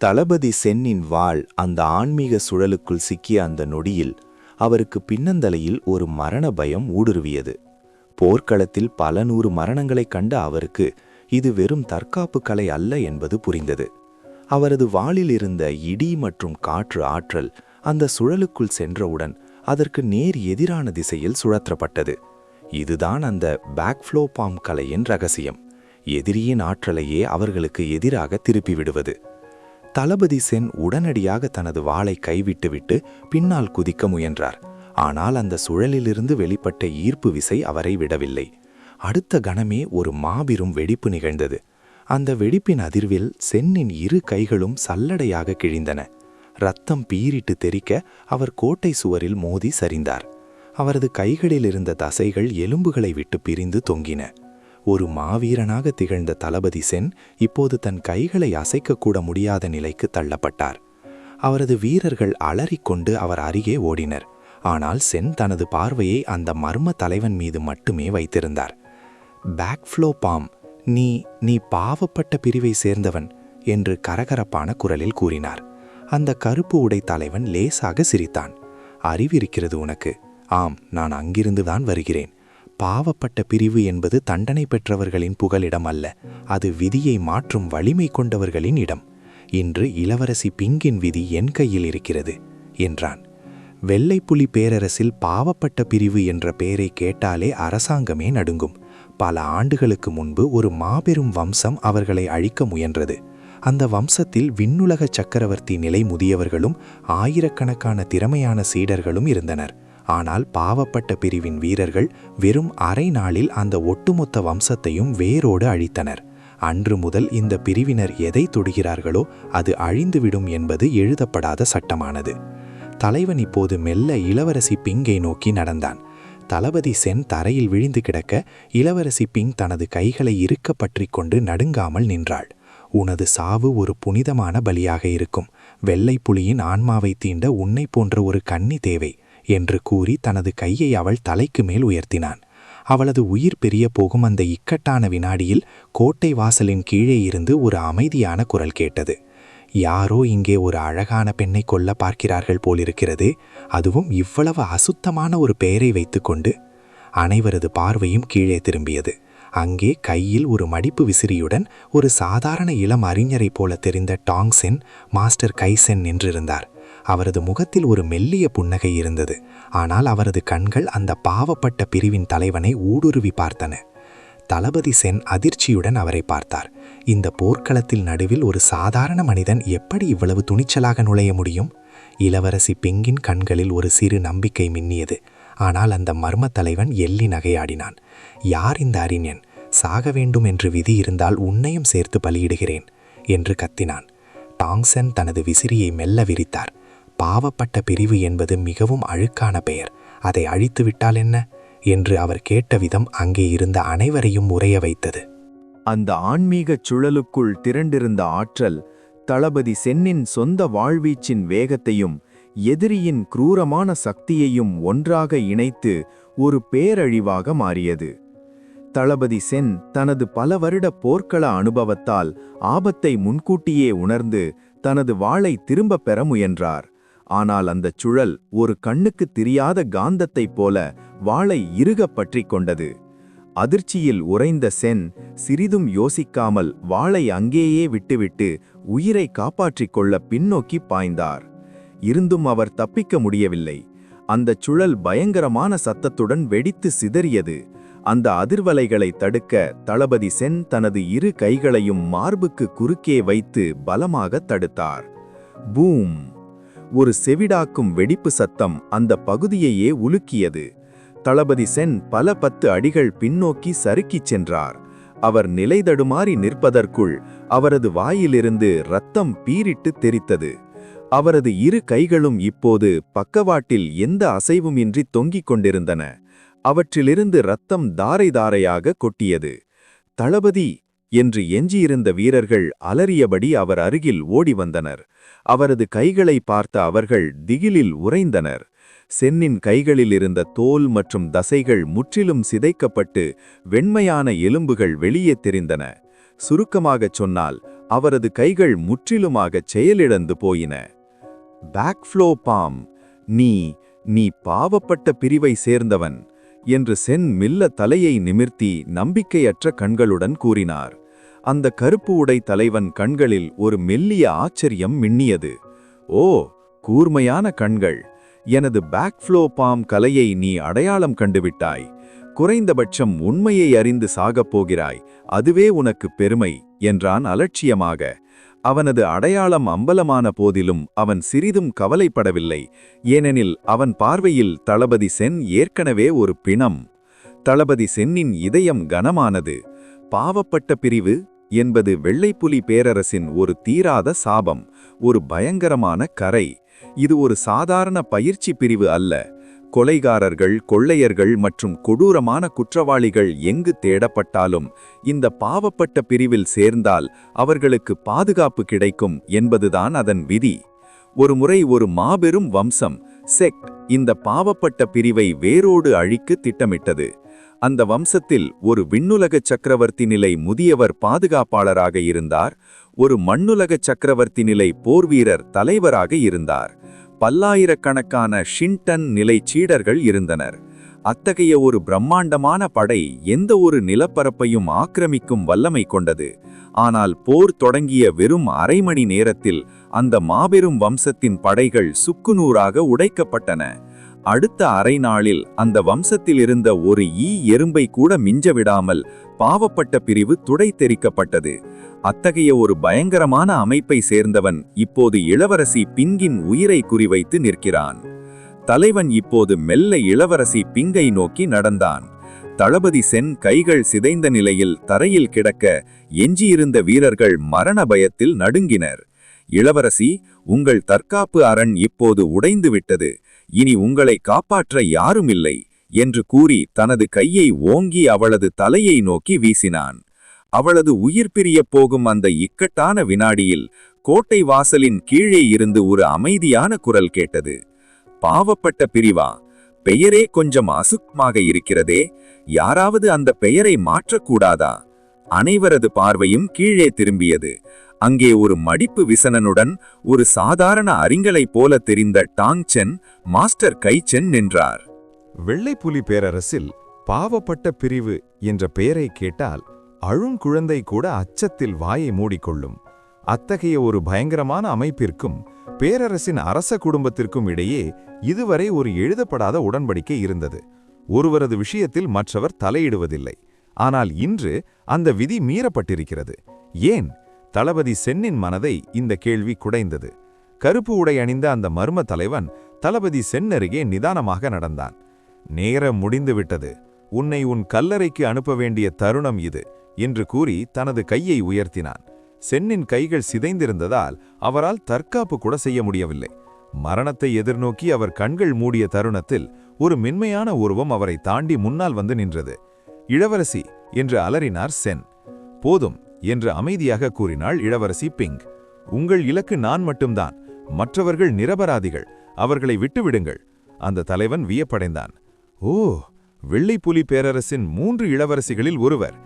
தளபதி சென்னின் வாள் அந்த ஆன்மீக சுழலுக்குள் சிக்கிய அந்த நொடியில் அவருக்கு பின்னந்தலையில் ஒரு மரண பயம் ஊடுருவியது. போர்க்களத்தில் பல 100 மரணங்களைக் கண்ட அவருக்கு இது வெறும் தற்காப்பு கலை அல்ல என்பது புரிந்தது. அவரது வாளில் இருந்த இடி மற்றும் காற்று ஆற்றல் அந்த சுழலுக்குள் சென்றவுடன் அதற்கு நேர் எதிரான திசையில் சுழற்றப்பட்டது. இதுதான் அந்த பேக்ஃப்ளோ பாம் கலையின் ரகசியம். எதிரியின் ஆற்றலையே அவர்களுக்கு எதிராக திருப்பிவிடுவது. தளபதி சென் உடனடியாக தனது வாளை கைவிட்டுவிட்டு பின்னால் குதிக்க முயன்றார். ஆனால் அந்த சுழலிலிருந்து வெளிப்பட்ட ஈர்ப்பு விசை அவரை விடவில்லை. அடுத்த கணமே ஒரு மாபெரும் வெடிப்பு நிகழ்ந்தது. அந்த வெடிப்பின் அதிர்வில் சென்னின் 2 கைகளும் சல்லடையாக கிழிந்தன. இரத்தம் பீரிட்டு தெறிக்க அவர் கோட்டை சுவரில் மோதி சரிந்தார். அவரது கைகளில் இருந்த தசைகள் எலும்புகளை விட்டு பிரிந்து தொங்கின. ஒரு மாவீரனாக திகழ்ந்த தளபதி சென் இப்போது தன் கைகளை அசைக்கக்கூட முடியாத நிலைக்கு தள்ளப்பட்டார். அவரது வீரர்கள் அலறிக்கொண்டு அவர் அருகே ஓடினர். ஆனால் சென் தனது பார்வையை அந்த மர்ம தலைவன் மீது மட்டுமே வைத்திருந்தார். பேக்ஃப்ளோ பாம், நீ பாவப்பட்ட பிரிவை சேர்ந்தவன் என்று கரகரப்பான குரலில் கூறினார். அந்த கருப்பு உடை தலைவன் லேசாக சிரித்தான். அறிவிருக்கிறது உனக்கு? ஆம், நான் அங்கிருந்துதான் வருகிறேன். பாவப்பட்ட பிரிவு என்பது தண்டனை பெற்றவர்களின் புகலிடம் அல்ல, அது விதியை மாற்றும் வலிமை கொண்டவர்களின் இடம். இன்று இளவரசி பிங்கின் விதி என் கையில் இருக்கிறது என்றான். வெள்ளைப்புலி பேரரசில் பாவப்பட்ட பிரிவு என்ற பெயரை கேட்டாலே அரசாங்கமே நடுங்கும். பல ஆண்டுகளுக்கு முன்பு ஒரு மாபெரும் வம்சம் அவர்களை அழிக்க முயன்றது. அந்த வம்சத்தில் விண்ணுலக சக்கரவர்த்தி நிலை முதியவர்களும் ஆயிரக்கணக்கான திறமையான சீடர்களும் இருந்தனர். ஆனால் பாவப்பட்ட பிரிவின் வீரர்கள் வெறும் அரை நாளில் அந்த ஒட்டுமொத்த வம்சத்தையும் வேரோடு அழித்தனர். அன்று முதல் இந்த பிரிவினர் எதை தொடுகிறார்களோ அது அழிந்துவிடும் என்பது எழுதப்படாத சட்டமானது. தலைவன் இப்போது மெல்ல இளவரசி பிங்கை நோக்கி நடந்தான். தளபதி சென் தரையில் விழுந்து கிடக்க இளவரசி பிங் தனது கைகளை இறுக்க பற்றி கொண்டு நடுங்காமல் நின்றாள். உனது சாவு ஒரு புனிதமான பலியாக இருக்கும். வெள்ளை புலியின் ஆன்மாவை தீண்ட உன்னை போன்ற ஒரு கன்னி தேவை என்று கூறி தனது கையை அவள் தலைக்கு மேல் உயர்த்தினான். அவளது உயிர் பெரிய போகும் அந்த இக்கட்டான வினாடியில் கோட்டை வாசலின் கீழே இருந்து ஒரு அமைதியான குரல் கேட்டது. யாரோ இங்கே ஒரு அழகான பெண்ணை கொல்ல பார்க்கிறார்கள் போலிருக்கிறது, அதுவும் இவ்வளவு அசுத்தமான ஒரு பெயரை வைத்துக்கொண்டு. அனைவரது பார்வையும் கீழே திரும்பியது. அங்கே கையில் ஒரு மடிப்பு விசிறியுடன் ஒரு சாதாரண இளம் அறிஞரைப் போல தெரிந்த டாங் சென், மாஸ்டர் கை சென் நின்றிருந்தார். அவரது முகத்தில் ஒரு மெல்லிய புன்னகை இருந்தது. ஆனால் அவரது கண்கள் அந்த பாவப்பட்ட பிரிவின் தலைவனை ஊடுருவி பார்த்தன. தளபதி சென் அதிர்ச்சியுடன் அவரை பார்த்தார். இந்த போர்க்களத்தில் நடுவில் ஒரு சாதாரண மனிதன் எப்படி இவ்வளவு துணிச்சலாக நுழைய முடியும்? இளவரசி பிங்கின் கண்களில் ஒரு சிறு நம்பிக்கை மின்னியது. ஆனால் அந்த மர்ம தலைவன் எள்ளி நகையாடினான். யார் இந்த அறிஞன்? சாக வேண்டும் என்று விதி இருந்தால் உன்னையும் சேர்த்து பலியிடுகிறேன் என்று கத்தினான். டாங்சன் தனது விசிறியை மெல்ல விரித்தார். பாவப்பட்ட பிரிவு என்பது மிகவும் அழுக்கான பெயர். அதை அழித்து விட்டால் என்ன என்று அவர் கேட்ட விதம் அங்கே இருந்த அனைவரையும் உறைய வைத்தது. அந்த ஆன்மீகச் சுழலுக்குள் திரண்டிருந்த ஆற்றல் தளபதி சென்னின் சொந்த வாழ்வீச்சின் வேகத்தையும் எதிரியின் குரூரமான சக்தியையும் ஒன்றாக இணைத்து ஒரு பேரழிவாக மாறியது. தளபதி சென் தனது பல வருட போர்க்கள அனுபவத்தால் ஆபத்தை முன்கூட்டியே உணர்ந்து தனது வாளை திரும்பப் பெற முயன்றார். ஆனால் அந்தச் சுழல் ஒரு கண்ணுக்கு தெரியாத காந்தத்தைப் போல வாளை இறுகப் பற்றி கொண்டது. அதிர்ச்சியில் உறைந்த சென் சிறிதும் யோசிக்காமல் வாளை அங்கேயே விட்டுவிட்டு உயிரை காப்பாற்றிக் கொள்ள பின்னோக்கி பாய்ந்தார். இருந்தும் அவர் தப்பிக்க முடியவில்லை. அந்தச் சுழல் பயங்கரமான சத்தத்துடன் வெடித்து சிதறியது. அந்த அதிர்வலைகளை தடுக்க தளபதி சென் தனது 2 கைகளையும் மார்புக்கு குறுக்கே வைத்து பலமாக தடுத்தார். பூம்! ஒரு செவிடாக்கும் வெடிப்பு சத்தம் அந்த பகுதியையே உலுக்கியது. தளபதி சென் பல 10 அடிகள் பின்னோக்கி சறுக்கிச் சென்றார். அவர் நிலைதடுமாறி நிற்பதற்குள் அவரது வாயிலிருந்து இரத்தம் பீரிட்டு தெறித்தது. அவரது 2 கைகளும் இப்போது பக்கவாட்டில் எந்த அசைவுமின்றி தொங்கிக் கொண்டிருந்தன. அவற்றிலிருந்து இரத்தம் தாரை தாரையாக கொட்டியது. தளபதி என்று எஞ்சியிருந்த வீரர்கள் அலறியபடி அவர் அருகில் ஓடி வந்தனர். அவரது கைகளை பார்த்த அவர்கள் திகிலில் உறைந்தனர். சென்னின் கைகளில் இருந்த தோல் மற்றும் தசைகள் முற்றிலும் சிதைக்கப்பட்டு வெண்மையான எலும்புகள் வெளியே தெரிந்தன. சுருக்கமாகச் சொன்னால் அவரது கைகள் முற்றிலுமாகச் செயலிழந்து போயின. பேக்ஃப்ளோ பாம், நீ பாவப்பட்ட பிரிவை சேர்ந்தவன் என்று சென் மெல்ல தலையை நிமிர்த்தி நம்பிக்கையற்ற கண்களுடன் கூறினார். அந்த கருப்பு உடை தலைவன் கண்களில் ஒரு மெல்லிய ஆச்சரியம் மின்னியது. ஓ, கூர்மையான கண்கள்! எனது பேக்ஃப்ளோ பாம் கலையை நீ அடையாளம் கண்டுவிட்டாய். குறைந்தபட்சம் உண்மையை அறிந்து சாகப் போகிறாய், அதுவே உனக்கு பெருமை என்றான் அலட்சியமாக. அவனது அடையாளம் அம்பலமான போதிலும் அவன் சிறிதும் கவலைப்படவில்லை. ஏனெனில் அவன் பார்வையில் தளபதி சென் ஏற்கனவே ஒரு பிணம். தளபதி சென்னின் இதயம் கனமானது. பாவப்பட்ட பிரிவு என்பது வெள்ளைப்புலி பேரரசின் ஒரு தீராத சாபம், ஒரு பயங்கரமான கரை. இது ஒரு சாதாரண பயிற்சி பிரிவு அல்ல. கொலைகாரர்கள், கொள்ளையர்கள் மற்றும் கொடூரமான குற்றவாளிகள் எங்கு தேடப்பட்டாலும் இந்த பாவப்பட்ட பிரிவில் சேர்ந்தால் அவர்களுக்கு பாதுகாப்பு கிடைக்கும் என்பதுதான் அதன் விதி. ஒருமுறை ஒரு மாபெரும் வம்சம், செக்ட், இந்த பாவப்பட்ட பிரிவை வேரோடு அழிக்க திட்டமிட்டது. அந்த வம்சத்தில் ஒரு விண்ணுலக சக்கரவர்த்தி நிலை முதியவர் பாதுகாப்பாளராக இருந்தார். ஒரு மண்ணுலக சக்கரவர்த்தி நிலை போர்வீரர் தலைவராக இருந்தார். பல்லாயிரக்கணக்கான ஷின்டன் நிலை சீடர்கள் இருந்தனர். அத்தகைய ஒரு பிரம்மாண்டமான படை எந்த ஒரு நிலப்பரப்பையும் ஆக்கிரமிக்கும் வல்லமை கொண்டது. ஆனால் போர் தொடங்கிய வெறும் அரை மணி நேரத்தில் அந்த மாபெரும் வம்சத்தின் படைகள் சுக்குநூறாக உடைக்கப்பட்டன. அடுத்த அரை நாளில் அந்த வம்சத்தில் இருந்த ஒரு எறும்பை கூட மிஞ்சவிடாமல் பாவப்பட்ட பிரிவு துடைத்தெரிக்கப்பட்டது. அத்தகைய ஒரு பயங்கரமான அமைப்பை சேர்ந்தவன் இப்போது இளவரசி பிங்கின் உயிரை குறிவைத்து நிற்கிறான். தலைவன் இப்போது மெல்ல இளவரசி பிங்கை நோக்கி நடந்தான். தளபதி சென் கைகள் சிதைந்த நிலையில் தரையில் கிடக்க எஞ்சியிருந்த வீரர்கள் மரண பயத்தில் நடுங்கினர். இளவரசி, உங்கள் தற்காப்பு அரண் இப்போது உடைந்துவிட்டது. இனி உங்களை காப்பாற்ற யாருமில்லை என்று கூறி தனது கையை ஓங்கி அவளது தலையை நோக்கி வீசினான். அவளது உயிர் பிரியப் போகும் அந்த இக்கட்டான வினாடியில் கோட்டை வாசலின் கீழே இருந்து ஒரு அமைதியான குரல் கேட்டது. பாவப்பட்ட பிரிவா? பெயரே கொஞ்சம் அசுத்தமாக இருக்கிறதே, யாராவது அந்த பெயரை மாற்றக்கூடாதா? அனைவரது பார்வையும் கீழே திரும்பியது. அங்கே ஒரு மடிப்பு விசனனுடன் ஒரு சாதாரண அறிஞலைப் போல தெரிந்த டாங்சென், மாஸ்டர் கைச்சென் நின்றார். வெள்ளைப்புலி பேரரசில் பாவப்பட்ட பிரிவு என்ற பெயரை கேட்டால் அழுங்குழந்தை கூட அச்சத்தில் வாயை மூடிக்கொள்ளும். அத்தகைய ஒரு பயங்கரமான அமைப்பிற்கும் பேரரசின் அரச குடும்பத்திற்கும் இடையே இதுவரை ஒரு எழுதப்படாத உடன்படிக்கை இருந்தது. ஒருவரது விஷயத்தில் மற்றவர் தலையிடுவதில்லை. ஆனால் இன்று அந்த விதி மீறப்பட்டிருக்கிறது. ஏன்? தளபதி சென்னின் மனதை இந்த கேள்வி குடைந்தது. கருப்பு உடை அணிந்த அந்த மர்ம தலைவன் தளபதி சென் அருகே நிதானமாக நடந்தான். நேரம் முடிந்துவிட்டது, உன்னை உன் கல்லறைக்கு அனுப்ப வேண்டிய தருணம் இது என்று கூறி தனது கையை உயர்த்தினான். சென்னின் கைகள் சிதைந்திருந்ததால் அவரால் தற்காப்பு கூட செய்ய முடியவில்லை. மரணத்தை எதிர்நோக்கி அவர் கண்கள் மூடிய தருணத்தில் ஒரு மென்மையான உருவம் அவரை தாண்டி முன்னால் வந்து நின்றது. இளவரசி என்று அலறினார் சென். போதும் என்று அமைதியாக கூறினாள் இளவரசி பிங். உங்கள் இலக்கு நான் மட்டும்தான், மற்றவர்கள் நிரபராதிகள், அவர்களை விட்டுவிடுங்கள். அந்த தலைவன் வியப்படைந்தான். ஓ, வெள்ளைப்புலி பேரரசின் 3 இளவரசிகளில் ஒருவர்,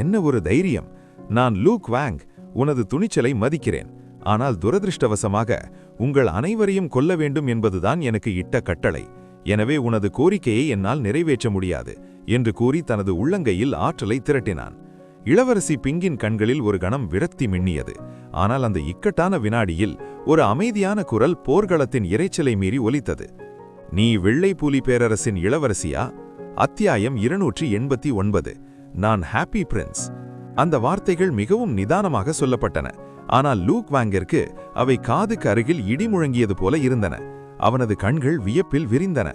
என்ன ஒரு தைரியம்! நான் லூக் வாங், உனது துணிச்சலை மதிக்கிறேன். ஆனால் துரதிருஷ்டவசமாக உங்கள் அனைவரையும் கொல்ல வேண்டும் என்பதுதான் எனக்கு இட்ட கட்டளை. எனவே உனது கோரிக்கையை என்னால் நிறைவேற்ற முடியாது என்று கூறி தனது உள்ளங்கையில் ஆற்றலை திரட்டினான். இளவரசி பிங்கின் கண்களில் ஒரு கணம் விரக்தி மின்னியது. ஆனால் அந்த இக்கட்டான வினாடியில் ஒரு அமைதியான குரல் போர்க்களத்தின் இரைச்சலை மீறி ஒலித்தது. நீ வெள்ளைப்புலி பேரரசின் இளவரசியா? அத்தியாயம் 289. நான் ஹாப்பி பிரின்ஸ். அந்த வார்த்தைகள் மிகவும் நிதானமாக சொல்லப்பட்டன. ஆனால் லூக் வாங்கிற்கு அவை காதுக்கு அருகில் இடி முழங்கியது போல இருந்தன. அவனது கண்கள் வியப்பில் விரிந்தன.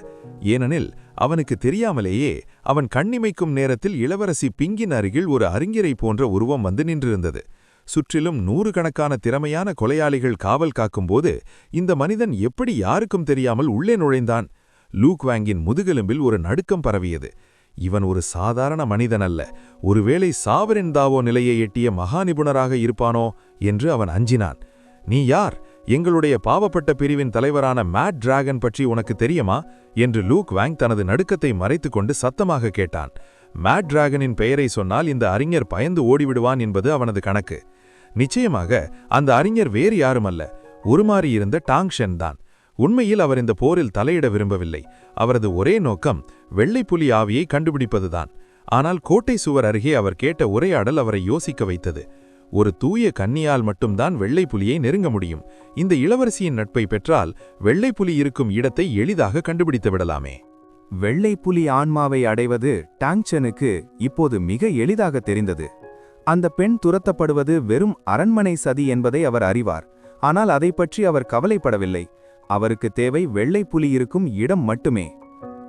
ஏனெனில் அவனுக்கு தெரியாமலேயே அவன் கண்ணிமைக்கும் நேரத்தில் இளவரசி பிங்கின் அருகில் ஒரு அறிஞரை போன்ற உருவம் வந்து நின்றிருந்தது. சுற்றிலும் 100 கணக்கான திறமையான கொலையாளிகள் காவல் காக்கும்போது இந்த மனிதன் எப்படி யாருக்கும் தெரியாமல் உள்ளே நுழைந்தான்? லூக் வாங்கின் முதுகெலும்பில் ஒரு நடுக்கம் பரவியது. இவன் ஒரு சாதாரண மனிதன் அல்ல, ஒருவேளை சாவரின் தாவோ நிலையை எட்டிய மகா நிபுணராக இருப்பானோ என்று அவன் அஞ்சினான். நீ யார்? எங்களுடைய பாவப்பட்ட பிரிவின் தலைவரான மேட் டிராகன் பற்றி உனக்கு தெரியுமா என்று லூக் வாங் தனது நடுக்கத்தை மறைத்துக்கொண்டு சத்தமாக கேட்டான். மேட் டிராகனின் பெயரை சொன்னால் இந்த அறிஞர் பயந்து ஓடிவிடுவான் என்பது அவனது கணக்கு. நிச்சயமாக அந்த அறிஞர் வேறு யாருமல்ல, உருமாறியிருந்த டாங் ஷென் தான். உண்மையில் அவர் இந்த போரில் தலையிட விரும்பவில்லை. அவரது ஒரே நோக்கம் வெள்ளைப்புலி ஆவியை கண்டுபிடிப்பதுதான். ஆனால் கோட்டை சுவர் அருகே அவர் கேட்ட உரையாடல் அவரை யோசிக்க வைத்தது. ஒரு தூய கன்னியால் மட்டும்தான் வெள்ளைப்புலியை நெருங்க முடியும். இந்த இளவரசியின் நட்பை பெற்றால் வெள்ளைப்புலி இருக்கும் இடத்தை எளிதாக கண்டுபிடித்து விடலாமே. வெள்ளைப்புலி ஆன்மாவை அடைவது டாங்சனுக்கு இப்போது மிக எளிதாக தெரிந்தது. அந்த பெண் துரத்தப்படுவது வெறும் அரண்மனை சதி என்பதை அவர் அறிவார். ஆனால் அதை பற்றி அவர் கவலைப்படவில்லை. அவருக்கு தேவை வெள்ளைப்புலி இருக்கும் இடம் மட்டுமே.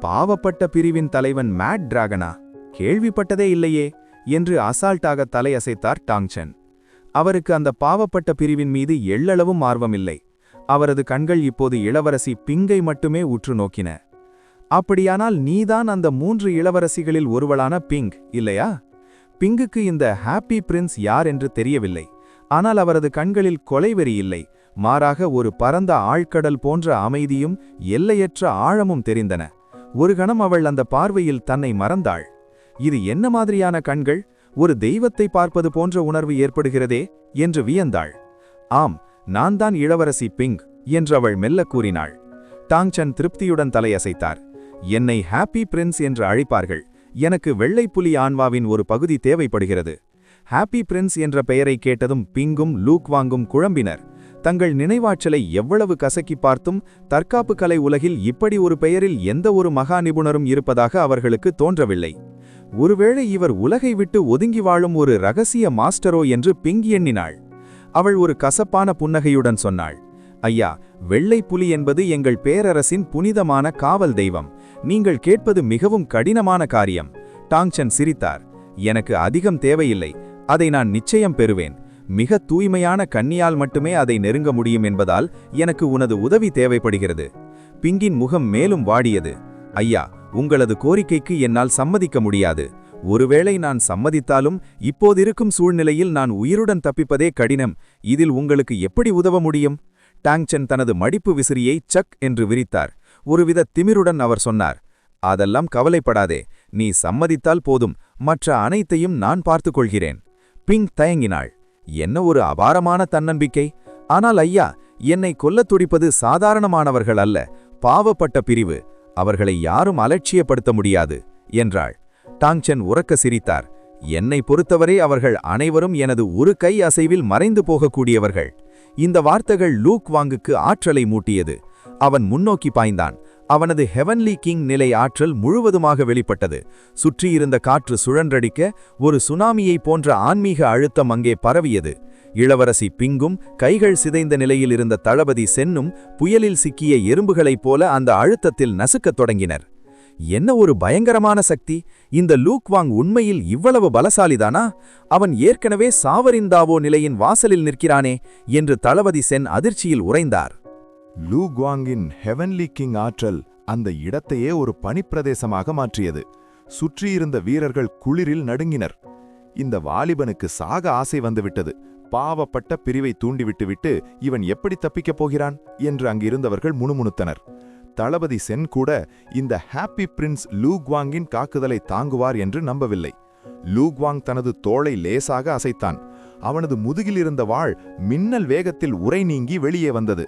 பாவப்பட்ட பிரிவின் தலைவன் மேட் டிராகனா? கேள்விப்பட்டதே இல்லையே என்று அசால்ட்டாக தலையசைத்தார் டாங்சன். அவருக்கு அந்த பாவப்பட்ட பிரிவின் மீது எள்ளளவும் ஆர்வமில்லை. அவரது கண்கள் இப்போது இளவரசி பிங்கை மட்டுமே உற்று நோக்கின. அப்படியானால் நீதான் அந்த 3 இளவரசிகளில் ஒருவளான பிங்க், இல்லையா? பிங்குக்கு இந்த ஹாப்பி பிரின்ஸ் யார் என்று தெரியவில்லை. ஆனால் அவரது கண்களில் கொலைவெறி இல்லை, மாறாக ஒரு பரந்த ஆழ்கடல் போன்ற அமைதியும் எல்லையற்ற ஆழமும் தெரிந்தன. ஒரு கணம் அவள் அந்த பார்வையில் தன்னை மறந்தாள். இது என்ன மாதிரியான கண்கள்? ஒரு தெய்வத்தை பார்ப்பது போன்ற உணர்வு ஏற்படுகிறதே என்று வியந்தாள். ஆம், நான் தான் இளவரசி பிங்க் என்று அவள் மெல்ல கூறினாள். டாங்சன் திருப்தியுடன் தலையசைத்தார். என்னை ஹாப்பி பிரின்ஸ் என்று அழைப்பார்கள். எனக்கு வெள்ளைப்புலி ஆன்மாவின் ஒரு பகுதி தேவைப்படுகிறது. ஹாப்பி பிரின்ஸ் என்ற பெயரை கேட்டதும் பிங்கும் லூக்வாங்கும் குழம்பினர். தங்கள் நினைவாற்றலை எவ்வளவு கசக்கி பார்த்தும் தற்காப்பு கலை உலகில் இப்படி ஒரு பெயரில் எந்த ஒரு மகா நிபுணரும் இருப்பதாக அவர்களுக்கு தோன்றவில்லை. ஒருவேளை இவர் உலகை விட்டு ஒதுங்கி வாழும் ஒரு ரகசிய மாஸ்டரோ என்று பிங் எண்ணினாள். அவள் ஒரு கசப்பான புன்னகையுடன் சொன்னாள், ஐயா, வெள்ளைப்புலி என்பது எங்கள் பேரரசின் புனிதமான காவல் தெய்வம். நீங்கள் கேட்பது மிகவும் கடினமான காரியம். டாங்சன் சிரித்தார். எனக்கு அதிகம் தேவையில்லை, அதை நான் நிச்சயம் பெறுவேன். மிக தூய்மையான கன்னியால் மட்டுமே அதை நெருங்க முடியும் என்பதால் எனக்கு உனது உதவி தேவைப்படுகிறது. பிங்கின் முகம் மேலும் வாடியது. ஐயா, உங்களது கோரிக்கைக்கு என்னால் சம்மதிக்க முடியாது. ஒருவேளை நான் சம்மதித்தாலும் இப்போதிருக்கும் சூழ்நிலையில் நான் உயிருடன் தப்பிப்பதே கடினம். இதில் உங்களுக்கு எப்படி உதவ முடியும்? டாங்சன் தனது மடிப்பு விசிறியை சக் என்று விரித்தார். ஒருவித திமிருடன் அவர் சொன்னார், அதெல்லாம் கவலைப்படாதே, நீ சம்மதித்தால் போதும், மற்ற அனைத்தையும் நான் பார்த்துக் கொள்கிறேன். பிங் தயங்கினாள். என்ன ஒரு அபாரமான தன்னம்பிக்கை! ஆனால் ஐயா, என்னை கொல்லத் துடிப்பது சாதாரணமானவர்கள் அல்ல, பாவப்பட்ட பிரிவு. அவர்களை யாரும் அலட்சியப்படுத்த முடியாது என்றாள். டாங்சன் உரக்க சிரித்தார். என்னை பொறுத்தவரை அவர்கள் அனைவரும் எனது ஒரு கை அசைவில் மறைந்து போகக்கூடியவர்கள். இந்த வார்த்தைகள் லூக்வாங்குக்கு ஆற்றலை மூட்டியது. அவன் முன்னோக்கி பாய்ந்தான். அவனது ஹெவன்லி கிங் நிலை ஆற்றல் முழுவதுமாக வெளிப்பட்டது. சுற்றியிருந்த காற்று சுழன்றடிக்க ஒரு சுனாமியை போன்ற ஆன்மீக அழுத்தம் அங்கே பரவியது. இளவரசி பிங்கும் கைகள் சிதைந்த நிலையில் இருந்த தளபதி சென்னும் புயலில் சிக்கிய எறும்புகளைப் போல அந்த அழுத்தத்தில் நசுக்கத் தொடங்கினர். என்ன ஒரு பயங்கரமான சக்தி! இந்த லூக்வாங் உண்மையில் இவ்வளவு பலசாலிதானா? அவன் ஏற்கனவே சாவரிந்தாவோ நிலையின் வாசலில் நிற்கிறானே என்று தளபதி சென் அதிர்ச்சியில் உறைந்தார். லூக்வாங்கின் ஹெவன்லி கிங் ஆற்றல் அந்த இடத்தையே ஒரு பனிப்பிரதேசமாக மாற்றியது. சுற்றியிருந்த வீரர்கள் குளிரில் நடுங்கினர். இந்த வாலிபனுக்கு சாக ஆசை வந்துவிட்டது. பாவப்பட்ட பிரிவை தூண்டிவிட்டுவிட்டு இவன் எப்படி தப்பிக்கப் போகிறான் என்று அங்கிருந்தவர்கள் முணுமுணுத்தனர். தளபதி சென் கூட இந்த ஹாப்பி பிரின்ஸ் லூக்வாங்கின் தாக்குதலை தாங்குவார் என்று நம்பவில்லை. லூக்வாங் தனது தோளை லேசாக அசைத்தான். அவனது முதுகில் இருந்த வாள் மின்னல் வேகத்தில் உறை நீங்கி வெளியே வந்தது.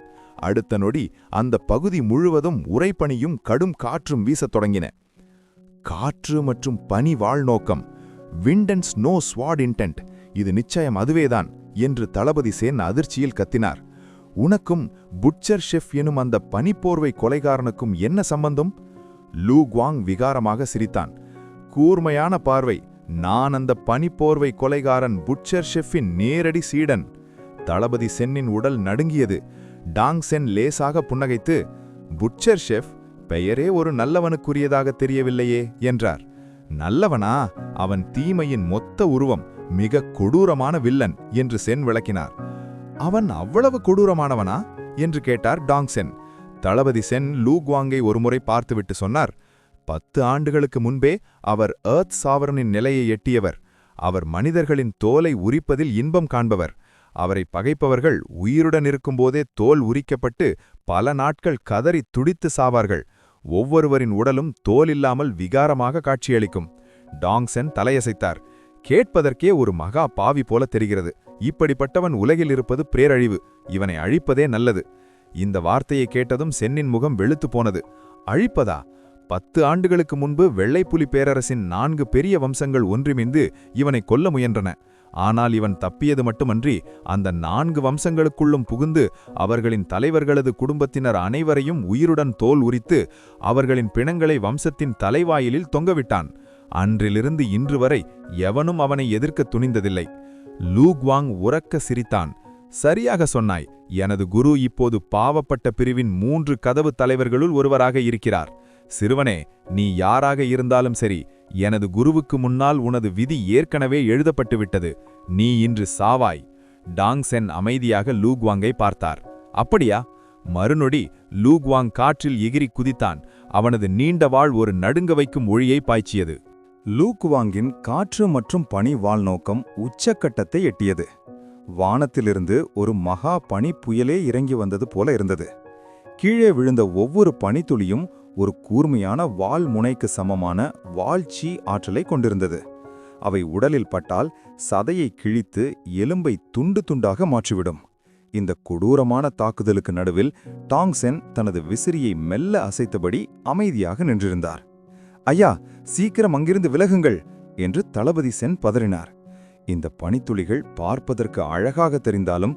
அடுத்த நொடி அந்த பகுதி முழுவதும் உறைபனியும் கடும் காற்றும் வீசத் தொடங்கின. காற்று மற்றும் பனி வாழ் நோக்கம், wind and snow swat intent, இது நிச்சயம் அதுவேதான் என்று தளபதி சென் அதிர்ச்சியில் கத்தினார். உனக்கும் புட்சர் ஷெஃப் எனும் அந்த பனிப்போர்வை கொலைகாரனுக்கும் என்ன சம்பந்தம்? லூக்வாங் விகாரமாக சிரித்தான். கூர்மையான பார்வை. நான் அந்த பனிப்போர்வை கொலைகாரன் புட்சர் ஷெஃப்பின் நேரடி சீடன். தளபதி சென்னின் உடல் நடுங்கியது. டாங் சென் லேசாக புன்னகைத்து, புட்சர் ஷெஃப் பெயரே ஒரு நல்லவனுக்குரியதாக தெரியவில்லையே என்றார். நல்லவனா? அவன் தீமையின் மொத்த உருவம், மிக கொடூரமான வில்லன் என்று சென் விளக்கினார். அவன் அவ்வளவு கொடூரமானவனா என்று கேட்டார் டாங் சென். தளபதி சென் லூக்வாங்கை ஒருமுறை பார்த்துவிட்டு சொன்னார், 10 ஆண்டுகளுக்கு முன்பே அவர் எர்த் சாவரனின் நிலையை எட்டியவர். அவர் மனிதர்களின் தோலை உரிப்பதில் இன்பம் காண்பவர். அவரை பகைப்பவர்கள் உயிருடன் இருக்கும்போதே தோல் உரிக்கப்பட்டு பல நாட்கள் கதறி துடித்து சாவார்கள். ஒவ்வொருவரின் உடலும் தோல் இல்லாமல் விகாரமாக காட்சியளிக்கும். டாங் சென் தலையசைத்தார். கேட்பதற்கே ஒரு மகா பாவி போல தெரிகிறது. இப்படிப்பட்டவன் உலகில் இருப்பது பேரழிவு. இவனை அழிப்பதே நல்லது. இந்த வார்த்தையை கேட்டதும் சென்னின் முகம் வெளுத்து போனது. அழிப்பதா? 10 ஆண்டுகளுக்கு முன்பு வெள்ளைப்புலி பேரரசின் 4 பெரிய வம்சங்கள் ஒன்றிமிந்து இவனை கொல்ல முயன்றன. ஆனால் இவன் தப்பியது மட்டுமன்றி அந்த 4 வம்சங்களுக்குள்ளும் புகுந்து அவர்களின் தலைவர்களது குடும்பத்தினர் அனைவரையும் உயிருடன் தோல் உரித்து அவர்களின் பிணங்களை வம்சத்தின் தலைவாயிலில் தொங்கவிட்டான். அன்றிலிருந்து இன்று வரை எவனும் அவனை எதிர்க்க துணிந்ததில்லை. லூ குவாங் உரக்க சிரித்தான். சரியாக சொன்னாய். எனது குரு இப்போது பாவப்பட்ட பிரிவின் 3 கதவு தலைவர்களுள் ஒருவராக இருக்கிறார். சிறுவனே, நீ யாராக இருந்தாலும் சரி, எனது குருவுக்கு முன்னால் உனது விதி ஏற்கனவே எழுதப்பட்டுவிட்டது. நீ இன்று சாவாய். டாங் சென் அமைதியாக லூ குவாங்கை பார்த்தார். அப்படியா? மறுநொடி லூ குவாங் காற்றில் எகிரி குதித்தான். அவனது நீண்ட வாள் ஒரு நடுங்க வைக்கும் ஒளியை பாய்ச்சியது. லூ குவாங்கின் காற்று மற்றும் பனி வாழ்நோக்கம் உச்சக்கட்டத்தை எட்டியது. வானத்திலிருந்து ஒரு மகா பனி புயலே இறங்கி வந்தது போல இருந்தது. கீழே விழுந்த ஒவ்வொரு பனித்துளியும் ஒரு கூர்மையான வாள் முனைக்கு சமமான வாள்ச்சி ஆற்றலை கொண்டிருந்தது. அவை உடலில் பட்டால் சதையை கிழித்து எலும்பை துண்டு துண்டாக மாற்றிவிடும். இந்த கொடூரமான தாக்குதலுக்கு நடுவில் டாங் சென் தனது விசிறியை மெல்ல அசைத்தபடி அமைதியாக நின்றிருந்தார். ஐயா, சீக்கிரம் அங்கிருந்து விலகுங்கள் என்று தளபதி சென் பதறினார். இந்த பனித்துளிகள் பார்ப்பதற்கு அழகாக தெரிந்தாலும்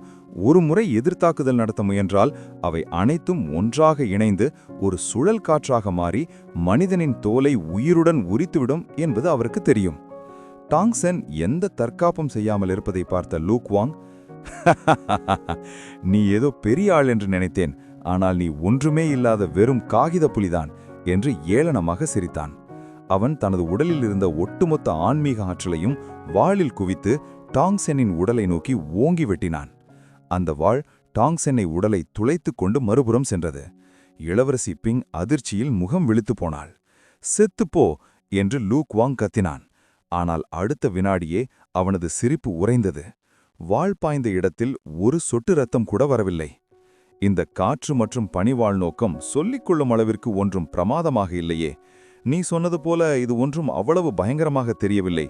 ஒரு முறை எதிர்த்தாக்குதல் நடத்த முயன்றால் அவை அனைத்தும் ஒன்றாக இணைந்து ஒரு சுழல் காற்றாக மாறி மனிதனின் தோலை உயிருடன் உரித்துவிடும் என்பது அவருக்கு தெரியும். டாங் சென் எந்த தற்காப்பும் செய்யாமல் இருப்பதை பார்த்த லூ குவாங், நீ ஏதோ பெரிய ஆள் என்று நினைத்தேன், ஆனால் நீ ஒன்றுமே இல்லாத வெறும் காகித புலிதான் என்று ஏளனமாக சிரித்தான். அவன் தனது உடலில் இருந்த ஒட்டுமொத்த ஆன்மீக ஆற்றலையும் வாளில் குவித்து டாங் சென்னின் உடலை நோக்கி ஓங்கி வெட்டினான். அந்த வாள் டாங் சென்னை உடலை துளைத்துக் கொண்டு மறுபுறம் சென்றது. இளவரசி பிங் அதிர்ச்சியில் முகம் விழித்து போனாள். செத்துப்போ என்று லூ குவாங் கத்தினான். ஆனால் அடுத்த வினாடியே அவனது சிரிப்பு உறைந்தது. வாள் பாய்ந்த இடத்தில் ஒரு சொட்டு ரத்தம் கூட வரவில்லை. இந்த காற்று மற்றும் பனிவாழ் நோக்கம் சொல்லிக்கொள்ளும் அளவிற்கு ஒன்றும் பிரமாதமாக இல்லையே. நீ சொன்னது போல இது ஒன்றும் அவ்வளவு பயங்கரமாக தெரியவில்லை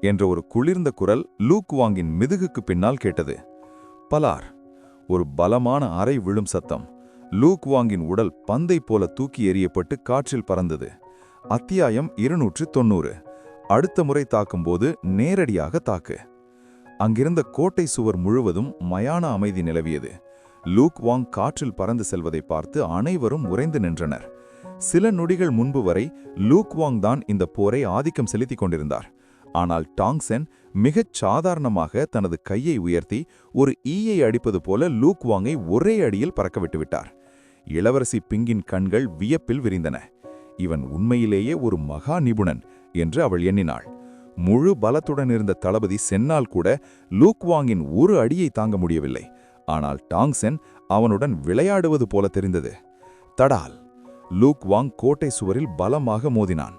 என்ற ஒரு குளிர்ந்த குரல் லூ குவாங்கின் மிதுகுக்கு பின்னால் கேட்டது. பலார்! ஒரு பலமான அறை விழும் சத்தம். லூ குவாங்கின் உடல் பந்தை போல தூக்கி எறியப்பட்டு காற்றில் பறந்தது. அத்தியாயம் 290. அடுத்த முறை தாக்கும்போது நேரடியாக தாக்கு. அங்கிருந்த கோட்டை சுவர் முழுவதும் மயான அமைதி நிலவியது. லூ குவாங் காற்றில் பறந்து செல்வதை பார்த்து அனைவரும் உறைந்து நின்றனர். சில நொடிகள் முன்பு வரை லூ குவாங் தான் இந்த போரை ஆதிக்கம் செலுத்திக் கொண்டிருந்தார். ஆனால் டாங் சென் மிகச் சாதாரணமாக தனது கையை உயர்த்தி ஒரு ஈயை அடிப்பது போல லூ குவாங்கை ஒரே அடியில் பறக்க விட்டுவிட்டார். இளவரசி பிங்கின் கண்கள் வியப்பில் விரிந்தன. இவன் உண்மையிலேயே ஒரு மகா நிபுணன் என்று அவள் எண்ணினாள். முழு பலத்துடன் இருந்த தளபதி சென்னால் கூட லூ குவாங்கின் ஒரு அடியை தாங்க முடியவில்லை. ஆனால் டாங் சென் அவனுடன் விளையாடுவது போல தெரிந்தது. தடால்! லூ குவாங் கோட்டை சுவரில் பலமாக மோதினான்.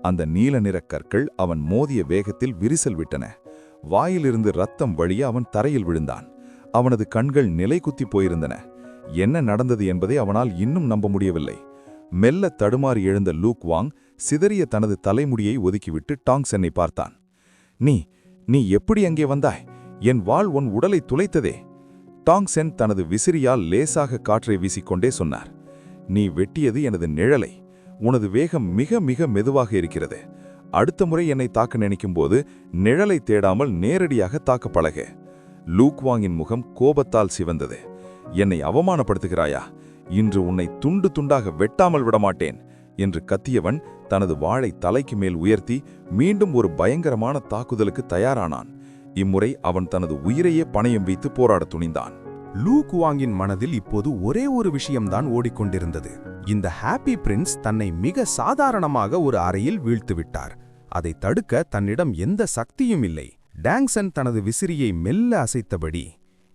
அந்த நீல நிறக் கற்கள் அவன் மோதிய வேகத்தில் விரிசல் விட்டன. வாயிலிருந்து ரத்தம் வழிய அவன் தரையில் விழுந்தான். அவனது கண்கள் நிலை குத்தி போயிருந்தன. என்ன நடந்தது என்பதை அவனால் இன்னும் நம்ப முடியவில்லை. மெல்ல தடுமாறி எழுந்த லூ குவாங் சிதறிய தனது தலைமுடியை ஒதுக்கிவிட்டு டாங் சென்னை பார்த்தான். நீ எப்படி அங்கே வந்தாய்? என் வாள் உன் உடலை துளைத்ததே. டாங் சென் தனது விசிறியால் லேசாக காற்றை வீசிக்கொண்டே சொன்னார். நீ வெட்டியது எனது நிழலை. உனது வேகம் மிக மிக மெதுவாக இருக்கிறது. அடுத்த முறை என்னை தாக்க நினைக்கும்போது நிழலை தேடாமல் நேரடியாக தாக்க பழக. லூ குவாங்கின் முகம் கோபத்தால் சிவந்தது. என்னை அவமானப்படுத்துகிறாயா? இன்று உன்னை துண்டு துண்டாக வெட்டாமல் விடமாட்டேன் என்று கத்தியவன் தனது வாளை தலைக்கு மேல் உயர்த்தி மீண்டும் ஒரு பயங்கரமான தாக்குதலுக்கு தயாரானான். இம்முறை அவன் தனது உயிரையே பணயம் வைத்து போராடத் துணிந்தான். லூ குவாங்கின் மனதில் இப்போது ஒரே ஒரு விஷயம்தான் ஓடிக்கொண்டிருந்தது. இந்த ஹாப்பி பிரின்ஸ் தன்னை மிக சாதாரணமாக ஒரு அறையில் வீழ்த்துவிட்டார். அதை தடுக்க தன்னிடம் எந்த சக்தியும் இல்லை. டாங் சென் தனது விசிறியை மெல்ல அசைத்தபடி,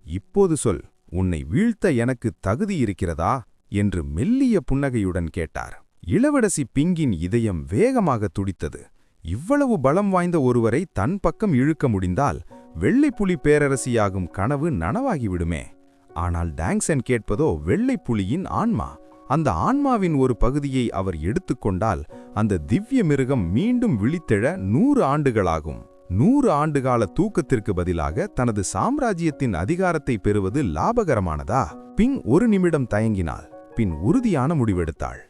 இப்போது சொல், உன்னை வீழ்த்த எனக்கு தகுதி இருக்கிறதா என்று மெல்லிய புன்னகையுடன் கேட்டார். இளவரசி பிங்கின் இதயம் வேகமாக துடித்தது. இவ்வளவு பலம் வாய்ந்த ஒருவரை தன் பக்கம் இழுக்க முடிந்தால் வெள்ளைப்புலி பேரரசியாகும் கனவு நனவாகிவிடுமே. ஆனால் டாங் சென் கேட்பதோ வெள்ளைப்புலியின் ஆன்மா. அந்த ஆன்மாவின் ஒரு பகுதியை அவர் எடுத்துக்கொண்டால் அந்த திவ்ய மிருகம் மீண்டும் விழித்தெழ 100 ஆண்டுகளாகும். 100 ஆண்டுகால தூக்கத்திற்கு பதிலாக தனது சாம்ராஜ்யத்தின் அதிகாரத்தை பெறுவது லாபகரமானதா? பிங் ஒரு நிமிடம் தயங்கினாள். பின் உறுதியான முடிவெடுத்தாள்.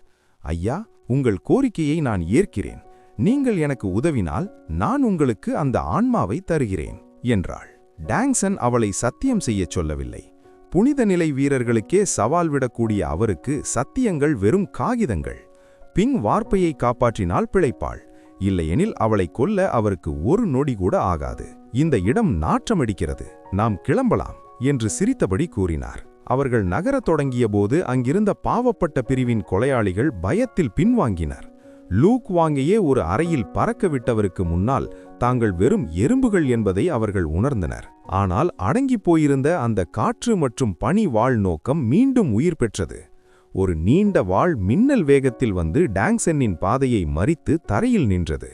ஐயா, உங்கள் கோரிக்கையை நான் ஏற்கிறேன். நீங்கள் எனக்கு உதவினால் நான் உங்களுக்கு அந்த ஆன்மாவை தருகிறேன் என்றாள். டாங்சன் அவளை சத்தியம் செய்யச் சொல்லவில்லை. புனித நிலை வீரர்களுக்கே சவால் விடக்கூடிய அவருக்கு சத்தியங்கள் வெறும் காகிதங்கள். பிங் வார்ப்பையை காப்பாற்றினால் பிழைப்பாள், இல்லையெனில் அவளை கொல்ல அவருக்கு ஒரு நொடி கூட ஆகாது. இந்த இடம் நாற்றமடிக்கிறது, நாம் கிளம்பலாம் என்று சிரித்தபடி கூறினார். அவர்கள் நகரத் தொடங்கிய போது அங்கிருந்த பாவப்பட்ட பிரிவின் கொலையாளிகள் பயத்தில் பின்வாங்கினர். லூக் வாங்கையே ஒரு அறையில் பறக்க விட்டவருக்கு முன்னால் தாங்கள் வெறும் எறும்புகள் என்பதை அவர்கள் உணர்ந்தனர். ஆனால் அடங்கிப் போயிருந்த அந்த காற்று மற்றும் பனி வாள் நோக்கம் மீண்டும் உயிர் பெற்றது. ஒரு நீண்ட வாள் மின்னல் வேகத்தில் வந்து டாங்சென்னின் பாதையை மறித்து தரையில் நின்றது.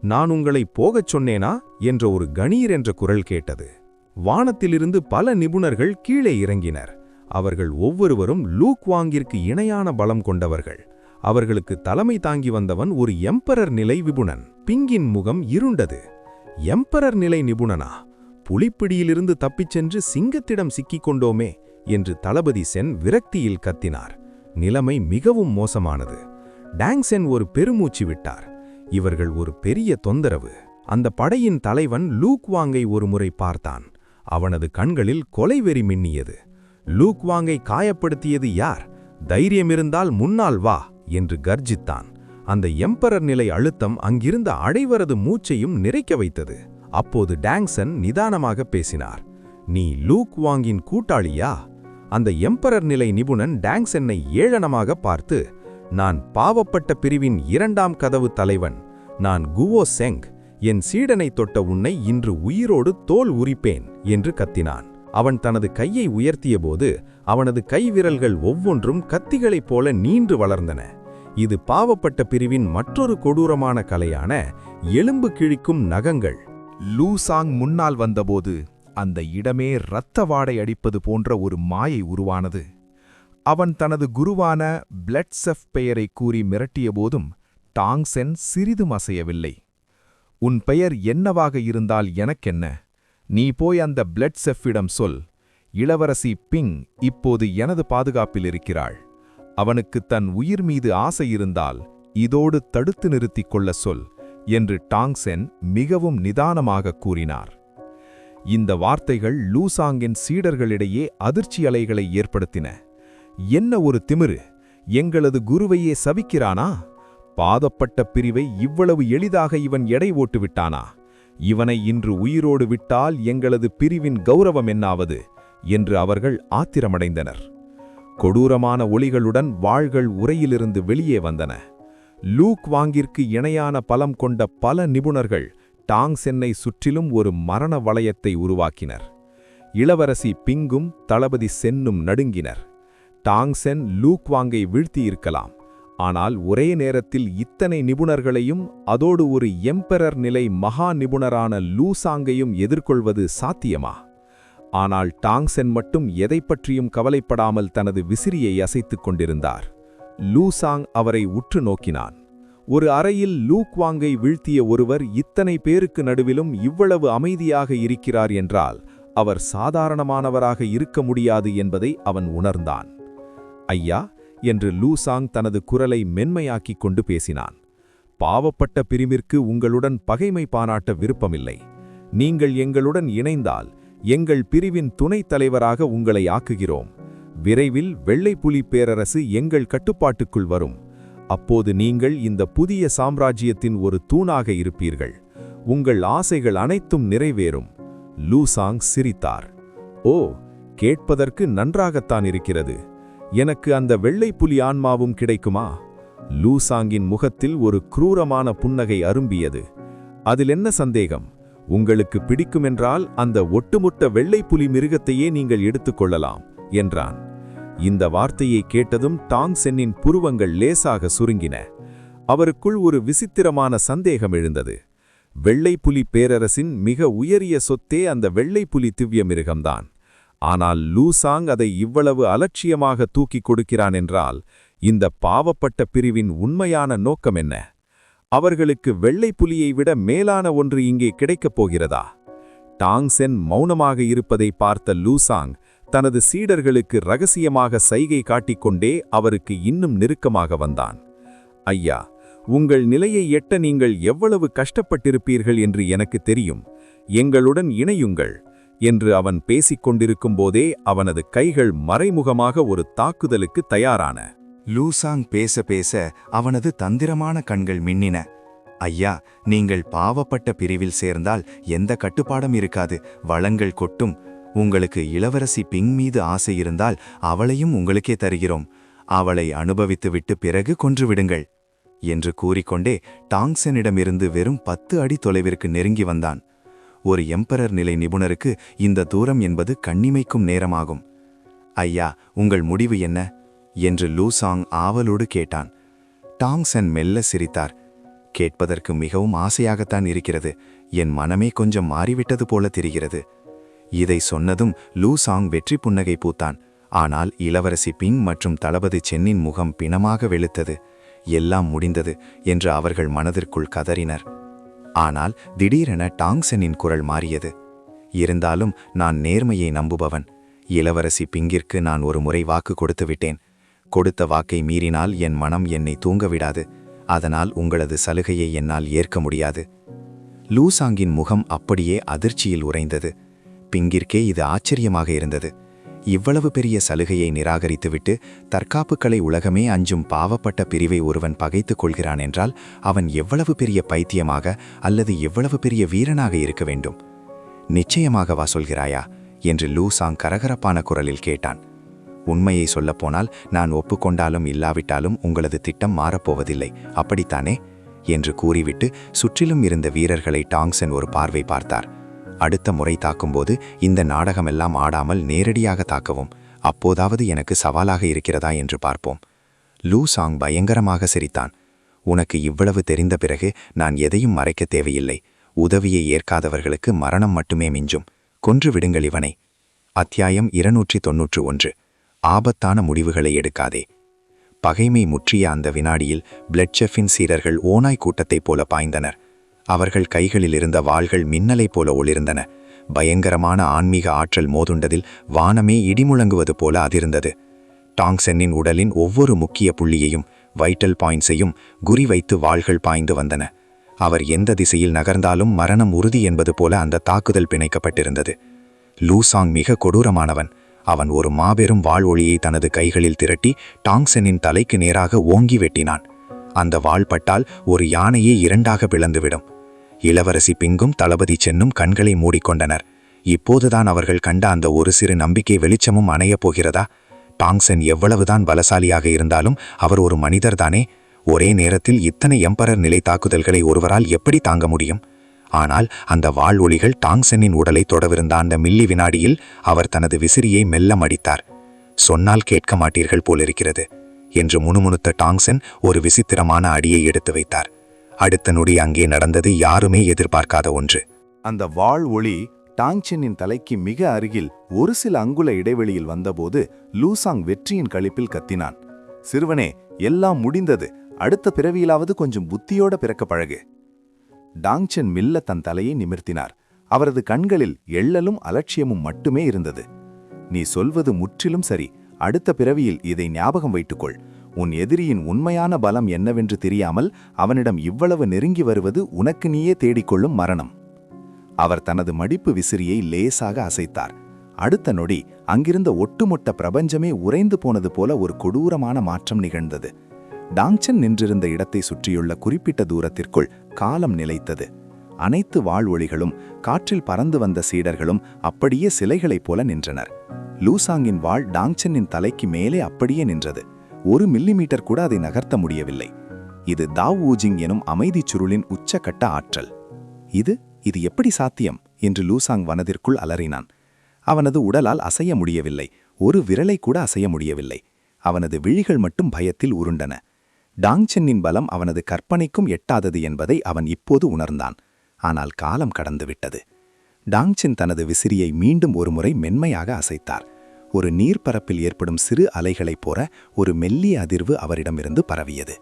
நான் உங்களை போகச் சொன்னேனா என்ற ஒரு கணீர் என்ற குரல் கேட்டது. வானத்திலிருந்து பல நிபுணர்கள் கீழே இறங்கினர். அவர்கள் ஒவ்வொருவரும் லூக் வாங்கிற்கு இணையான பலம் கொண்டவர்கள். அவர்களுக்கு தலைமை தாங்கி வந்தவன் ஒரு எம்பரர் நிலை விபுணன். பிங்கின் முகம் இருண்டது. எம்பரர் நிலை நிபுணனா? புலிப்பிடியிலிருந்து தப்பிச் சென்று சிங்கத்திடம் சிக்கிக் கொண்டோமே என்று தளபதி சென் விரக்தியில் கத்தினார். நிலைமை மிகவும் மோசமானது. டாங்சென் ஒரு பெருமூச்சு விட்டார். இவர்கள் ஒரு பெரிய தொந்தரவு. அந்த படையின் தலைவன் லூக் வாங்கை ஒரு முறை பார்த்தான். அவனது கண்களில் கொலைவெறி மின்னியது. லூக் வாங்கை காயப்படுத்தியது யார்? தைரியமிருந்தால் முன்னால் வா என்று கர்ஜித்தான். அந்த எம்பரர் நிலை அழுத்தம் அங்கிருந்த அடைவரது மூச்சையும் நிறைக்க வைத்தது. அப்போது டாங்சன் நிதானமாக பேசினார். நீ லூக் வாங்கின் கூட்டாளியா? அந்த எம்பரர் நிலை நிபுணன் டாங்சென்னை ஏளனமாக பார்த்து, நான் பாவப்பட்ட பிரிவின் 2ஆம் கதவு தலைவன். நான் குவோ செங். என் சீடனை தொட்ட உன்னை இன்று உயிரோடு தோல் உரிப்பேன் என்று கத்தினான். அவன் தனது கையை உயர்த்தியபோது அவனது கைவிரல்கள் ஒவ்வொன்றும் கத்திகளைப் போல நீண்டு வளர்ந்தன. இது பாவப்பட்ட பிரிவின் மற்றொரு கொடூரமான கலையான எலும்பு கிழிக்கும் நகங்கள். லூசாங் முன்னால் வந்தபோது அந்த இடமே இரத்த வாடை அடிப்பது போன்ற ஒரு மாயை உருவானது. அவன் தனது குருவான பிளட்செஃப் பெயரை கூறி மிரட்டியபோதும் டாங்சென் சிறிதும் அசையவில்லை. உன் பெயர் என்னவாக இருந்தால் எனக்கென்ன? நீ போய் அந்த பிளட்செஃப்பிடம் சொல். இளவரசி பிங் இப்போது எனது பாதுகாப்பில் இருக்கிறாள். அவனுக்கு தன் உயிர் மீது ஆசை இருந்தால் இதோடு தடுத்து நிறுத்திக் கொள்ள சொல் என்று டாங்சென் மிகவும் நிதானமாக கூறினார். இந்த வார்த்தைகள் லூசாங்கின் சீடர்களிடையே அதிர்ச்சி அலைகளை ஏற்படுத்தின. என்ன ஒரு திமிரு! எங்களது குருவையே சபிக்கிறானா? பாதப்பட்ட பிரிவை இவ்வளவு எளிதாக இவன் எடை ஓட்டுவிட்டானா? இவனை இன்று உயிரோடு விட்டால் எங்களது பிரிவின் கௌரவம் என்னாவது என்று அவர்கள் ஆத்திரமடைந்தனர். கொடூரமான ஒளிகளுடன் வாள்கள் உரையிலிருந்து வெளியே வந்தன. லூக் வாங்கிற்கு இணையான பலம் கொண்ட பல நிபுணர்கள் டாங்சென்னை சுற்றிலும் ஒரு மரண வளையத்தை உருவாக்கினர். இளவரசி பிங்கும் தளபதி சென்னும் நடுங்கினர். டாங்சென் லூக் வாங்கை வீழ்த்தியிருக்கலாம், ஆனால் ஒரே நேரத்தில் இத்தனை நிபுணர்களையும் அதோடு ஒரு எம்பரர் நிலை மகா நிபுணரான லூசாங்கையும் எதிர்கொள்வது சாத்தியமா? ஆனால் டாங்சென் மட்டும் எதை பற்றியும் கவலைப்படாமல் தனது விசிறியை அசைத்துக் கொண்டிருந்தார். லூசாங் அவரை உற்று நோக்கினான். ஒரு அறையில் லூக் வாங்கை வீழ்த்திய ஒருவர் இத்தனை பேருக்கு நடுவிலும் இவ்வளவு அமைதியாக இருக்கிறார் என்றால் அவர் சாதாரணமானவராக இருக்க முடியாது என்பதை அவன் உணர்ந்தான். ஐயா என்று லூசாங் தனது குரலை மென்மையாக்கிக் கொண்டு பேசினான். பாவப்பட்ட பிரிவிற்கு உங்களுடன் பகைமை பாராட்ட விருப்பமில்லை. நீங்கள் எங்களுடன் இணைந்தால் எங்கள் பிரிவின் துணைத் தலைவராக உங்களை ஆக்குகிறோம். விரைவில் வெள்ளைப்புலி பேரரசு எங்கள் கட்டுப்பாட்டுக்குள் வரும். அப்போது நீங்கள் இந்த புதிய சாம்ராஜ்யத்தின் ஒரு தூணாக இருப்பீர்கள். உங்கள் ஆசைகள் அனைத்தும் நிறைவேறும். லூசாங் சிரித்தார். ஓ, கேட்பதற்கு நன்றாகத்தான் இருக்கிறது. எனக்கு அந்த வெள்ளைப்புலி ஆன்மாவும் கிடைக்குமா? லூசாங்கின் முகத்தில் ஒரு குரூரமான புன்னகை அரும்பியது. அதில் என்ன சந்தேகம்? உங்களுக்கு பிடிக்குமென்றால் அந்த ஒட்டுமொத்த வெள்ளைப்புலி மிருகத்தையே நீங்கள் எடுத்துக்கொள்ளலாம் என்றான். இந்த வார்த்தையை கேட்டதும் டாங்சென்னின் புருவங்கள் லேசாக சுருங்கின. அவருக்குள் ஒரு விசித்திரமான சந்தேகம் எழுந்தது. வெள்ளைப்புலி பேரரசின் மிக உயரிய சொத்தே அந்த வெள்ளைப்புலி திவ்ய மிருகம்தான். ஆனால் லூசாங் அதை இவ்வளவு அலட்சியமாக தூக்கிக் கொடுக்கிறான் என்றால் இந்த பாவப்பட்ட பிரிவின் உண்மையான நோக்கம் என்ன? அவர்களுக்கு வெள்ளை புலியை விட மேலான ஒன்று இங்கே கிடைக்கப் போகிறதா? டாங்சென் மௌனமாக இருப்பதை பார்த்த லூசாங் தனது சீடர்களுக்கு ரகசியமாக சைகை காட்டிக்கொண்டே அவருக்கு இன்னும் நெருக்கமாக வந்தான். ஐயா, உங்கள் நிலையை எட்ட நீங்கள் எவ்வளவு கஷ்டப்பட்டிருப்பீர்கள் என்று எனக்கு தெரியும். எங்களுடன் இணையுங்கள் என்று அவன் பேசிக் கொண்டிருக்கும்போதே அவனது கைகள் மறைமுகமாக ஒரு தாக்குதலுக்கு தயாரான. லூசாங் பேச பேச அவனது தந்திரமான கண்கள் மின்னின. ஐயா, நீங்கள் பாவப்பட்ட பிரிவில் சேர்ந்தால் எந்த கட்டுப்பாடும் இருக்காது, வளங்கள் கொட்டும். உங்களுக்கு இளவரசி பிங் மீது ஆசை இருந்தால் அவளையும் உங்களுக்கே தருகிறோம். அவளை அனுபவித்துவிட்டு பிறகு கொன்றுவிடுங்கள் என்று கூறிக்கொண்டே டாங்சனிடமிருந்து வெறும் 10 அடி தொலைவிற்கு நெருங்கி வந்தான். ஒரு எம்பரர் நிலை நிபுணருக்கு இந்த தூரம் என்பது கண்ணிமைக்கும் நேரமாகும். ஐயா, உங்கள் முடிவு என்ன என்று லூசாங் ஆவலோடு கேட்டான். டாங்சன் மெல்ல சிரித்தார். கேட்பதற்கு மிகவும் ஆசையாகத்தான் இருக்கிறது. என் மனமே கொஞ்சம் மாறிவிட்டது போல தெரிகிறது. இதை சொன்னதும் லூசாங் வெற்றி புன்னகை பூத்தான். ஆனால் இளவரசி பிங் மற்றும் தளபதி சென்னின் முகம் பிணமாக வெளுத்தது. எல்லாம் முடிந்தது என்று அவர்கள் மனதிற்குள் கதறினர். ஆனால் திடீரென டாங்சனின் குரல் மாறியது. இருந்தாலும் நான் நேர்மையை நம்புபவன். இளவரசி பிங்கிற்கு நான் ஒரு முறை வாக்கு கொடுத்து விட்டேன். கொடுத்த வாக்கை மீறினால் என் மனம் என்னை தூங்கவிடாது. அதனால் உங்களது சலுகையை என்னால் ஏற்க முடியாது. லூசாங்கின் முகம் அப்படியே அதிர்ச்சியில் உறைந்தது. பிங்கிற்கே இது ஆச்சரியமாக இருந்தது. இவ்வளவு பெரிய சலுகையை நிராகரித்துவிட்டு தற்காப்பு கலை உலகமே அஞ்சும் பாவப்பட்ட பிரிவை ஒருவன் பகைத்துக் கொள்கிறான் என்றால் அவன் எவ்வளவு பெரிய பைத்தியமாக அல்லது எவ்வளவு பெரிய வீரனாக இருக்க வேண்டும்? நிச்சயமாகவா சொல்கிறாயா என்று லூசாங் கரகரப்பான குரலில் கேட்டான். உண்மையை சொல்லப்போனால் நான் ஒப்புக்கொண்டாலும் இல்லாவிட்டாலும் உங்களது திட்டம் மாறப்போவதில்லை, அப்படித்தானே என்று கூறிவிட்டு சுற்றிலும் இருந்த வீரர்களை டாங்சன் ஒரு பார்வை பார்த்தார். அடுத்த முறை தாக்கும்போது இந்த நாடகமெல்லாம் ஆடாமல் நேரடியாக தாக்கவும். அப்போதாவது எனக்கு சவாலாக இருக்கிறதா என்று பார்ப்போம். லூசாங் பயங்கரமாக சிரித்தான். உனக்கு இவ்வளவு தெரிந்த பிறகு நான் எதையும் மறைக்க தேவையில்லை. உதவியை ஏற்காதவர்களுக்கு மரணம் மட்டுமே மிஞ்சும். கொன்று விடுங்கள் இவனை. அத்தியாயம் 291. ஆபத்தான முடிவுகளை எடுக்காதே. பகைமை முற்றிய அந்த வினாடியில் பிளட்செஃபின் சீடர்கள் ஓநாய் கூட்டத்தைப் போல பாய்ந்தனர். அவர்கள் கைகளில் இருந்த வாள்கள் மின்னலைப் போல ஒளிர்ந்தன. பயங்கரமான ஆன்மீக ஆற்றல் மோதுண்டதில் வானமே இடிமுழங்குவது போல அதிர்ந்தது. டாங்சென்னின் உடலின் ஒவ்வொரு முக்கிய புள்ளியையும், வைட்டல் பாயிண்ட்ஸையும் குறிவைத்து வாள்கள் பாய்ந்து வந்தன. அவர் எந்த திசையில் நகர்ந்தாலும் மரணம் உறுதி என்பது போல அந்த தாக்குதல் பிணைக்கப்பட்டிருந்தது. லூசாங் மிக கொடூரமானவன். அவன் ஒரு மாபெரும் வாள் ஒளியை தனது கைகளில் திரட்டி டாங்சென்னின் தலைக்கு நேராக ஓங்கி வெட்டினான். அந்த வாள் பட்டால் ஒரு யானையே 2ஆக பிளந்துவிடும். இளவரசி பிங்கும் தளபதி சென்னும் கண்களை மூடிக்கொண்டனர். இப்போதுதான் அவர்கள் கண்ட அந்த ஒரு சிறு நம்பிக்கை வெளிச்சமும் அணையப் போகிறதா? டாங்சென் எவ்வளவுதான் பலசாலியாக இருந்தாலும் அவர் ஒரு மனிதர்தானே. ஒரே நேரத்தில் இத்தனை எம்பரர் நிலை தாக்குதல்களை ஒருவரால் எப்படி தாங்க முடியும்? ஆனால் அந்த வாள் ஒளிகள் டாங்சென்னின் உடலை தொடவிருந்த அந்த மில்லி வினாடியில் அவர் தனது விசிறியை மெல்ல மடித்தார். சொன்னால் கேட்க மாட்டீர்கள் போலிருக்கிறது என்று முணுமுணுத்த டாங்சென் ஒரு விசித்திரமான அடியை எடுத்து வைத்தார். அடுத்த நொடி அங்கே நடந்தது யாருமே எதிர்பார்க்காத ஒன்று. அந்த வாள் ஒளி டாங்சென்னின் தலைக்கு மிக அருகில் ஒரு சில அங்குல இடைவெளியில் வந்தபோது லூசாங் வெற்றியின் களிப்பில் கத்தினான். சிறுவனே, எல்லாம் முடிந்தது. அடுத்த பிறவியிலாவது கொஞ்சம் புத்தியோட பிறக்க பழகு. டாங்சென் மில்ல தன் தலையை நிமிர்த்தினார். அவரது கண்களில் எள்ளலும் அலட்சியமும் மட்டுமே இருந்தது. நீ சொல்வது முற்றிலும் சரி. அடுத்த பிறவியில் இதை ஞாபகம் வைத்துக்கொள். உன் எதிரியின் உண்மையான பலம் என்னவென்று தெரியாமல் அவனிடம் இவ்வளவு நெருங்கி வருவது உனக்கு நீயே தேடிக்கொள்ளும் மரணம். அவர் தனது மடிப்பு விசிறியை லேசாக அசைத்தார். அடுத்த நொடி அங்கிருந்த ஒட்டுமொத்த பிரபஞ்சமே உறைந்து போனது போல ஒரு கொடூரமான மாற்றம் நிகழ்ந்தது. டாங்சென் நின்றிருந்த இடத்தை சுற்றியுள்ள குறிப்பிட்ட தூரத்திற்குள் காலம் நிலைத்தது. அனைத்து வாள் ஒளிகளும், காற்றில் பறந்து வந்த சீடர்களும் அப்படியே சிலைகளைப் போல நின்றனர். லூசாங்கின் வாள் டாங்சென்னின் தலைக்கு மேலே அப்படியே நின்றது. 1 மில்லிமீட்டர் கூட அதை நகர்த்த முடியவில்லை. இது தாவ் ஊஜிங் எனும் அமைதிச் சுருளின் உச்சக்கட்ட ஆற்றல். இது எப்படி சாத்தியம் என்று லூசாங் மனதிற்குள் அலறினான். அவனது உடலால் அசைய முடியவில்லை. ஒரு விரலை கூட அசைய முடியவில்லை. அவனது விழிகள் மட்டும் பயத்தில் உருண்டன. டாங்சென்னின் பலம் அவனது கற்பனைக்கும் எட்டாதது என்பதை அவன் இப்போது உணர்ந்தான். ஆனால் காலம் கடந்துவிட்டது. டாங்சென் தனது விசிறியை மீண்டும் ஒருமுறை மென்மையாக அசைத்தார். ஒரு நீர்ப்பரப்பில் ஏற்படும் சிறு அலைகளைப் போல ஒரு மெல்லிய அதிர்வு அவரிடமிருந்து பரவியது.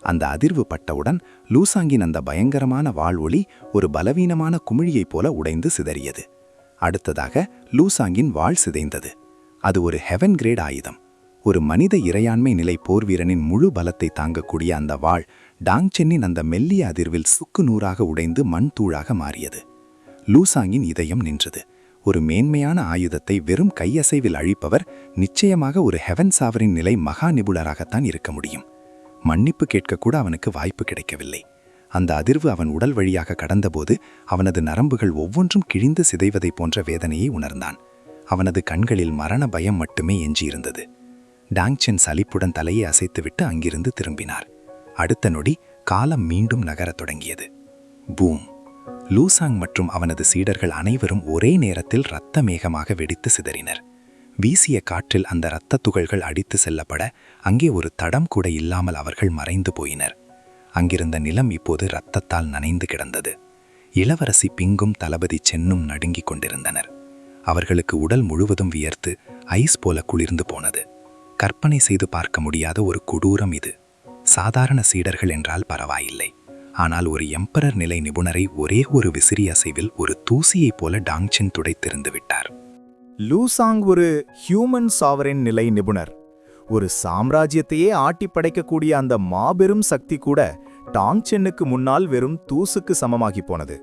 அந்த அதிர்வு பட்டவுடன் லூசாங்கின் அந்த பயங்கரமான வாள் ஒளி ஒரு பலவீனமான குமிழியைப் போல உடைந்து சிதறியது. அடுத்ததாக லூசாங்கின் வாள் சிதைந்தது. அது ஒரு ஹெவன் கிரேட் ஆயுதம். ஒரு மனித இறையாண்மை நிலை போர்வீரனின் முழு பலத்தை தாங்கக்கூடிய அந்த வாள் டாங்சென்னின் அந்த மெல்லிய அதிர்வில் சுக்கு நூறாக உடைந்து மண் தூளாக மாறியது. லூசாங்கின் இதயம் நின்றது. ஒரு மேன்மையான ஆயுதத்தை வெறும் கையசைவில் அழிப்பவர் நிச்சயமாக ஒரு ஹெவன் சாவரின் நிலை மகா நிபுணராகத்தான் இருக்க முடியும். மன்னிப்பு கேட்கக்கூட அவனுக்கு வாய்ப்பு கிடைக்கவில்லை. அந்த அதிர்வு அவன் உடல் வழியாக கடந்தபோது அவனது நரம்புகள் ஒவ்வொன்றும் கிழிந்து சிதைவதைப் போன்ற வேதனையை உணர்ந்தான். அவனது கண்களில் மரண பயம் மட்டுமே எஞ்சியிருந்தது. டாங்சென் சலிப்புடன் தலையை அசைத்துவிட்டு அங்கிருந்து திரும்பினார். அடுத்த நொடி காலம் மீண்டும் நகரத் தொடங்கியது. பூம்! லூசாங் மற்றும் அவனது சீடர்கள் அனைவரும் ஒரே நேரத்தில் இரத்த மேகமாக வெடித்து சிதறினர். வீசிய காற்றில் அந்த இரத்த துகள்கள் அடித்து செல்லப்பட அங்கே ஒரு தடம் கூட இல்லாமல் அவர்கள் மறைந்து போயினர். அங்கிருந்த நிலம் இப்போது இரத்தத்தால் நனைந்து கிடந்தது. இளவரசி பிங்கும் தளபதி சென்னும் நடுங்கிக் கொண்டிருந்தனர். அவர்களுக்கு உடல் முழுவதும் வியர்த்து ஐஸ் போல குளிர்ந்து போனது. கற்பனை செய்து பார்க்க முடியாத ஒரு கொடூரம் இது. சாதாரண சீடர்கள் என்றால் பரவாயில்லை, ஆனால் ஒரு எம்பரர் நிலை நிபுணரை ஒரே ஒரு விசிறி அசைவில் ஒரு தூசியைப் போல டாங்சென் துடைத்தெறிந்து விட்டார். லூசாங் ஒரு ஹியூமன் சாவரின் நிலை நிபுணர். ஒரு சாம்ராஜ்யத்தையே ஆட்டி படைக்கக்கூடிய அந்த மாபெரும் சக்தி கூட டாங்சென்னுக்கு முன்னால் வெறும் தூசுக்கு சமமாகி போனது.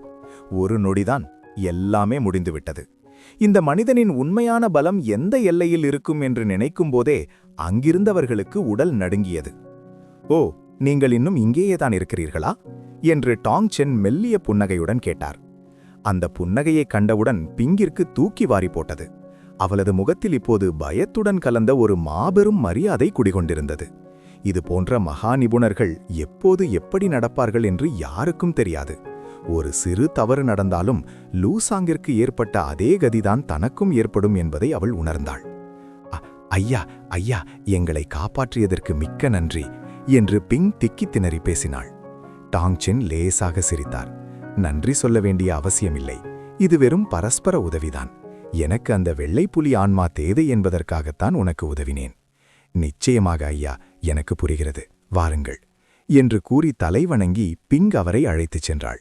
ஒரு நொடிதான் எல்லாமே முடிந்துவிட்டது. இந்த மனிதனின் உண்மையான பலம் எந்த எல்லையில் இருக்கும் என்று நினைக்கும் போதே அங்கிருந்தவர்களுக்கு உடல் நடுங்கியது. ஓ, நீங்கள் இன்னும் இங்கேயேதான் இருக்கிறீர்களா என்று டாங்சென் மெல்லிய புன்னகையுடன் கேட்டார். அந்த புன்னகையை கண்டவுடன் பிங்கிற்கு தூக்கி வாரி போட்டது. அவளது முகத்தில் இப்போது பயத்துடன் கலந்த ஒரு மாபெரும் மரியாதை குடிகொண்டிருந்தது. இது போன்ற மகா நிபுணர்கள் எப்போது எப்படி நடப்பார்கள் என்று யாருக்கும் தெரியாது. ஒரு சிறு தவறு நடந்தாலும் லூசாங்கிற்கு ஏற்பட்ட அதே கதிதான் தனக்கும் ஏற்படும் என்பதை அவள் உணர்ந்தாள். ஐயா, ஐயா, எங்களை காப்பாற்றியதற்கு மிக்க நன்றி என்று பிங் திக்கி திணறி பேசினாள். டாங்சென் லேசாக சிரித்தார். நன்றி சொல்ல வேண்டிய அவசியமில்லை. இது வெறும் பரஸ்பர உதவிதான். எனக்கு அந்த வெள்ளைப்புலி ஆன்மா தேவை என்பதற்காகத்தான் உனக்கு உதவினேன். நிச்சயமாக ஐயா, எனக்கு புரிகிறது, வாருங்கள் என்று கூறி தலைவணங்கி பிங் அவரை அழைத்துச் சென்றாள்.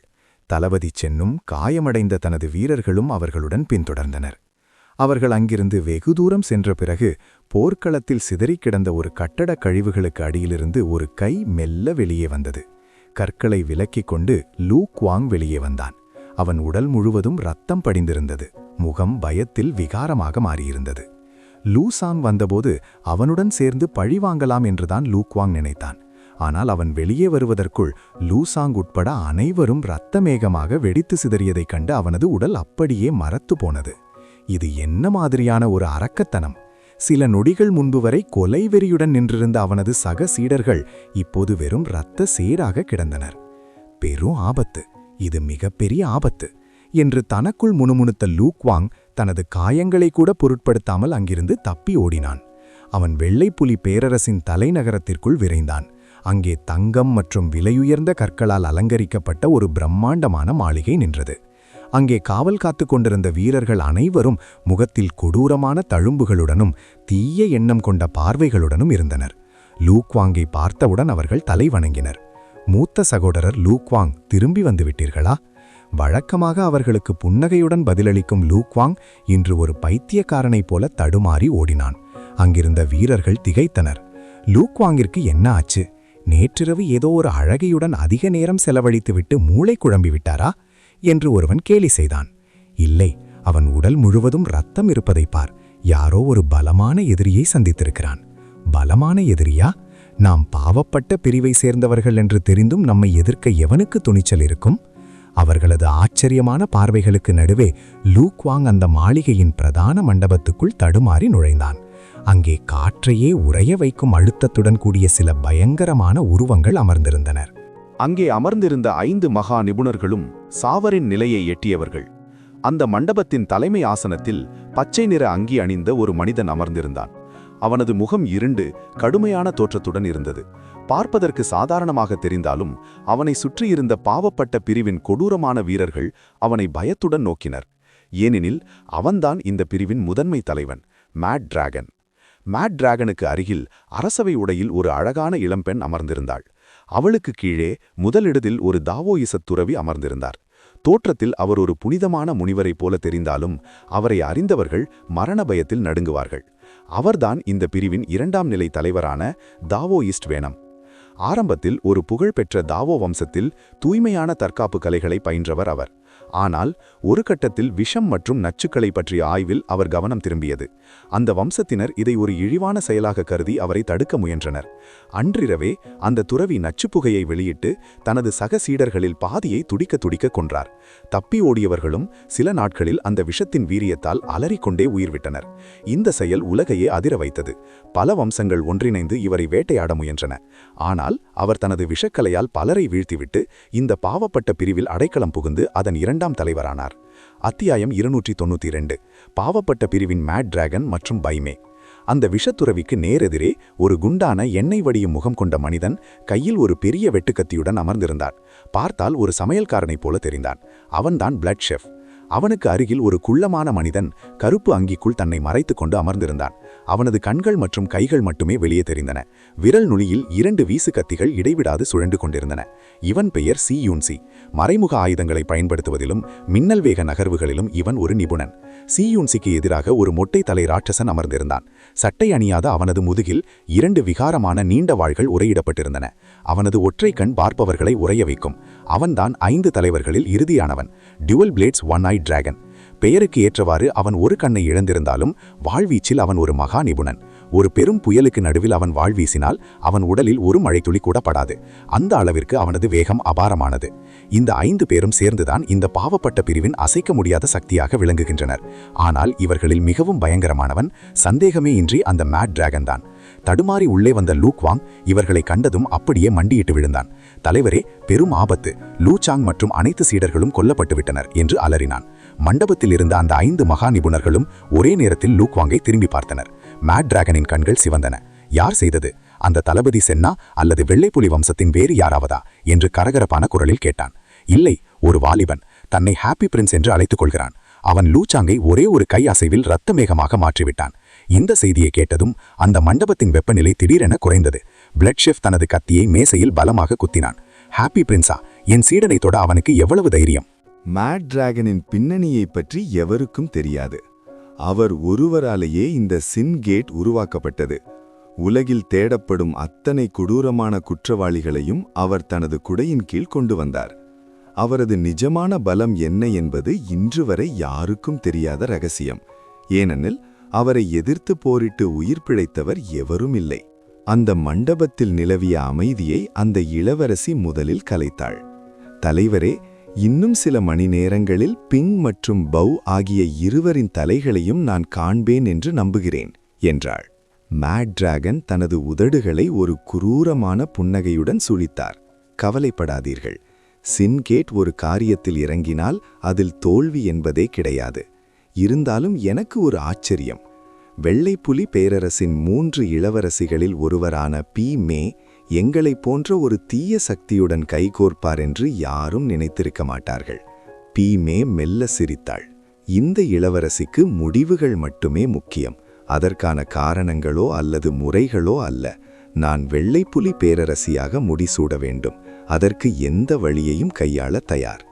தளபதி சென்னும் காயமடைந்த தனது வீரர்களும் அவர்களுடன் பின்தொடர்ந்தனர். அவர்கள் அங்கிருந்து வெகு தூரம் சென்ற பிறகு போர்க்களத்தில் சிதறிக் கிடந்த ஒரு கட்டடக் கழிவுகளுக்கு அடியிலிருந்து ஒரு கை மெல்ல வெளியே வந்தது. கற்களை விலக்கிக் கொண்டு லூ குவாங் வெளியே வந்தான். அவன் உடல் முழுவதும் இரத்தம் படிந்திருந்தது. முகம் பயத்தில் விகாரமாக மாறியிருந்தது. லூசாங் வந்தபோது அவனுடன் சேர்ந்து பழிவாங்கலாம் என்றுதான் லூ குவாங் நினைத்தான். ஆனால் அவன் வெளியே வருவதற்குள் லூசாங் உட்பட அனைவரும் இரத்தமேகமாக வெடித்து சிதறியதைக் கண்டு அவனது உடல் அப்படியே மரத்து போனது. இது என்ன மாதிரியான ஒரு அரக்கத்தனம்! சில நொடிகள் முன்பு வரை கொலை வெறியுடன் நின்றிருந்த அவனது சக சீடர்கள் இப்போது வெறும் இரத்த சேராக கிடந்தனர். பெரும் ஆபத்து, இது மிகப்பெரிய ஆபத்து என்று தனக்குள் முணுமுணுத்த லூ குவாங் தனது காயங்களை கூட பொருட்படுத்தாமல் அங்கிருந்து தப்பி ஓடினான். அவன் வெள்ளைப்புலி பேரரசின் தலைநகரத்திற்குள் விரைந்தான். அங்கே தங்கம் மற்றும் விலையுயர்ந்த கற்களால் அலங்கரிக்கப்பட்ட ஒரு பிரம்மாண்டமான மாளிகை நின்றது. அங்கே காவல் காத்து கொண்டிருந்த வீரர்கள் அனைவரும் முகத்தில் கொடூரமான தழும்புகளுடனும் தீய எண்ணம் கொண்ட பார்வைகளுடனும் இருந்தனர். லூ குவாங்கை பார்த்தவுடன் அவர்கள் தலை வணங்கினர். மூத்த சகோதரர் லூ குவாங், திரும்பி வந்துவிட்டீர்களா? வழக்கமாக அவர்களுக்கு புன்னகையுடன் பதிலளிக்கும் லூ குவாங் இன்று ஒரு பைத்தியக்காரனைப் போல தடுமாறி ஓடினான். அங்கிருந்த வீரர்கள் திகைத்தனர். லூ குவாங்கிற்கு என்ன ஆச்சு? நேற்றிரவு ஏதோ ஒரு அழகையுடன் அதிக நேரம் செலவழித்துவிட்டு மூளை குழம்பி விட்டாரா என்று ஒருவன் கேலி செய்தான். இல்லை, அவன் உடல் முழுவதும் இரத்தம் இருப்பதை பார். யாரோ ஒரு பலமான எதிரியை சந்தித்திருக்கிறான். பலமான எதிரியா? நாம் பாவப்பட்ட பிரிவை சேர்ந்தவர்கள் என்று தெரிந்தும் நம்மை எதிர்க்க எவனுக்கு துணிச்சல் இருக்கும்? அவர்களது ஆச்சரியமான பார்வைகளுக்கு நடுவே லூ குவாங் அந்த மாளிகையின் பிரதான மண்டபத்துக்குள் தடுமாறி நுழைந்தான். அங்கே காற்றையே உறைய வைக்கும் அழுத்தத்துடன் கூடிய சில பயங்கரமான உருவங்கள் அமர்ந்திருந்தனர். அங்கே அமர்ந்திருந்த 5 மகா நிபுணர்களும் சாவரின் நிலையை எட்டியவர்கள். அந்த மண்டபத்தின் தலைமை ஆசனத்தில் பச்சை நிற அங்கி அணிந்த ஒரு மனிதன் அமர்ந்திருந்தான். அவனது முகம் இருண்டு கடுமையான தோற்றத்துடன் இருந்தது. பார்ப்பதற்கு சாதாரணமாக தெரிந்தாலும் அவனை சுற்றியிருந்த பாவப்பட்ட பிரிவின் கொடூரமான வீரர்கள் அவனை பயத்துடன் நோக்கினர். ஏனெனில் அவன்தான் இந்த பிரிவின் முதன்மை தலைவன், மேட் டிராகன். மேட் டிராகனுக்கு அருகில் அரசவை உடையில் ஒரு அழகான இளம்பெண் அமர்ந்திருந்தாள். அவளுக்கு கீழே முதலிடத்தில் ஒரு தாவோயிசத் துறவி அமர்ந்திருந்தார். தோற்றத்தில் அவர் ஒரு புனிதமான முனிவரைப் போல தெரிந்தாலும் அவரை அறிந்தவர்கள் மரண பயத்தில் நடுங்குவார்கள். அவர்தான் இந்த பிரிவின் 2ஆம் நிலை தலைவரான தாவோயிஸ்ட் வேனம். ஆரம்பத்தில் ஒரு புகழ்பெற்ற தாவோ வம்சத்தில் தூய்மையான தற்காப்பு கலைகளை பயின்றவர் அவர். ஆனால் ஒரு கட்டத்தில் விஷம் மற்றும் நச்சுக்களை பற்றிய ஆய்வில் அவர் கவனம் திரும்பியது. அந்த வம்சத்தினர் இதை ஒரு இழிவான செயலாக கருதி அவரை தடுக்க முயன்றனர். அன்றிரவே அந்த துறவி நச்சுப்புகையை வெளியிட்டு தனது சக சீடர்களில் பாதியை துடிக்க துடிக்க கொன்றார். தப்பி ஓடியவர்களும் சில நாட்களில் அந்த விஷத்தின் வீரியத்தால் அலறிக்கொண்டே உயிர்விட்டனர். இந்த செயல் உலகையே அதிர வைத்தது. பல வம்சங்கள் ஒன்றிணைந்து இவரை வேட்டையாட முயன்றன. ஆனால் அவர் தனது விஷக்கலையால் பலரை வீழ்த்திவிட்டு இந்த பாவப்பட்ட பிரிவில் அடைக்கலம் புகுந்து அதன் 2ஆம் தலைவரானார். அத்தியாயம் 292. பாவப்பட்ட பிரிவின் மேட் டிராகன் மற்றும் பைமே. அந்த விஷத்துறவிக்கு நேரெதிரே ஒரு குண்டான எண்ணெய் வடியும் முகம் கொண்ட மனிதன் கையில் ஒரு பெரிய வெட்டுக்கத்தியுடன் அமர்ந்திருந்தார். பார்த்தால் ஒரு சமையல்காரனைப் போல தெரிந்தான். அவன்தான் பிளட் ஷெஃப். அவனுக்கு அருகில் ஒரு குள்ளமான மனிதன் கருப்பு அங்கிக்குள் தன்னை மறைத்துக் கொண்டு அமர்ந்திருந்தான். அவனது கண்கள் மற்றும் கைகள் மட்டுமே வெளியே தெரிந்தன. விரல் நுனியில் 2 வீசு கத்திகள் இடைவிடாது சுழண்டு கொண்டிருந்தன. இவன் பெயர் சி யூன்சி. மறைமுக ஆயுதங்களை பயன்படுத்துவதிலும் மின்னல் வேக நகர்வுகளிலும் இவன் ஒரு நிபுணன். சி யூன்சிக்கு எதிராக ஒரு மொட்டை தலை ராட்சசன் அமர்ந்திருந்தான். சட்டை அணியாத அவனது முதுகில் 2 விகாரமான நீண்ட வாள்கள் உரையிடப்பட்டிருந்தன. அவனது ஒற்றை கண் பார்ப்பவர்களை உறைய வைக்கும். அவன்தான் 5 தலைவர்களில் இறுதியானவன். டியூவல் பிளேட்ஸ் ஒன் ஐ டிராகன். பெயருக்கு ஏற்றவாறு அவன் ஒரு கண்ணை இழந்திருந்தாலும் வாழ்வீச்சில் அவன் ஒரு மகா நிபுணன். ஒரு பெரும் புயலுக்கு நடுவில் அவன் வாழ்வீசினால் அவன் உடலில் ஒரு மழைத்துளி கூட படாது. அந்த அளவிற்கு அவனது வேகம் அபாரமானது. இந்த 5 பேரும் சேர்ந்துதான் இந்த பாவப்பட்ட பிரிவின் அசைக்க முடியாத சக்தியாக விளங்குகின்றனர். ஆனால் இவர்களில் மிகவும் பயங்கரமானவன் சந்தேகமே இன்றி அந்த மேட் டிராகன் தான். தடுமாறி உள்ளே வந்த லூக் வாங் இவர்களை கண்டதும் அப்படியே மண்டியிட்டு விழுந்தான். தலைவரே, பெரும் ஆபத்து! லூச்சாங் மற்றும் அனைத்து சீடர்களும் கொல்லப்பட்டு விட்டனர் என்று அலறினான். மண்டபத்தில் இருந்த அந்த 5 மகா நிபுணர்களும் ஒரே நேரத்தில் லூக் வாங்கை திரும்பி பார்த்தனர். மேட் டிராகனின் கண்கள் சிவந்தன. யார் செய்தது? அந்த தளபதி சென்னா அல்லது வெள்ளைப்புலி வம்சத்தின் வேறு யாராவதா என்று கரகரப்பான குரலில் கேட்டான். இல்லை, ஒரு வாலிபன் தன்னை ஹாப்பி பிரின்ஸ் என்று அழைத்துக் கொள்கிறான். அவன் லூச்சாங்கை ஒரே ஒரு கை அசைவில் இரத்த மேகமாக மாற்றிவிட்டான். இந்த செய்தியை கேட்டதும் அந்த மண்டபத்தின் வெப்பநிலை திடீரென குறைந்தது. பிளட் ஷெஃப் தனது கத்தியை மேசையில் பலமாக குத்தினான். ஹாப்பி பிரின்ஸா? என் சீடனை தொட அவனுக்கு எவ்வளவு தைரியம்! மேட் டிராகனின் பின்னணியை பற்றி எவருக்கும் தெரியாது. அவர் ஒருவராலேயே இந்த சின் கேட் உருவாக்கப்பட்டது. உலகில் தேடப்படும் அத்தனை கொடூரமான குற்றவாளிகளையும் அவர் தனது குடையின் கீழ் கொண்டு வந்தார். அவரது நிஜமான பலம் என்ன என்பது இன்று வரை யாருக்கும் தெரியாத ரகசியம். ஏனெனில் அவரை எதிர்த்து போரிட்டு உயிர் பிழைத்தவர் எவரும் இல்லை. அந்த மண்டபத்தில் நிலவிய அமைதியை அந்த இளவரசி முதலில் கலைத்தாள். தலைவரே, இன்னும் சில மணி நேரங்களில் பிங் மற்றும் பவ் ஆகிய இருவரின் தலைகளையும் நான் காண்பேன் என்று நம்புகிறேன் என்றாள். மேட் டிராகன் தனது உதடுகளை ஒரு குரூரமான புன்னகையுடன் சுழித்தார். கவலைப்படாதீர்கள். சின்கேட் ஒரு காரியத்தில் இறங்கினால் அதில் தோல்வி என்பதே கிடையாது. இருந்தாலும் எனக்கு ஒரு ஆச்சரியம். வெள்ளைப்புலி பேரரசின் 3 இளவரசிகளில் ஒருவரான பி மே எங்களைப் போன்ற ஒரு தீய சக்தியுடன் கைகோர்ப்பார் என்று யாரும் நினைத்திருக்க மாட்டார்கள். பி மே மெல்ல சிரித்தாள். இந்த இளவரசிக்கு முடிவுகள் மட்டுமே முக்கியம். அதற்கான காரணங்களோ அல்லது முறைகளோ அல்ல. நான் வெள்ளைப்புலி பேரரசியாக முடிசூட வேண்டும். அதற்கு எந்த வழியையும் கையாள தயார்.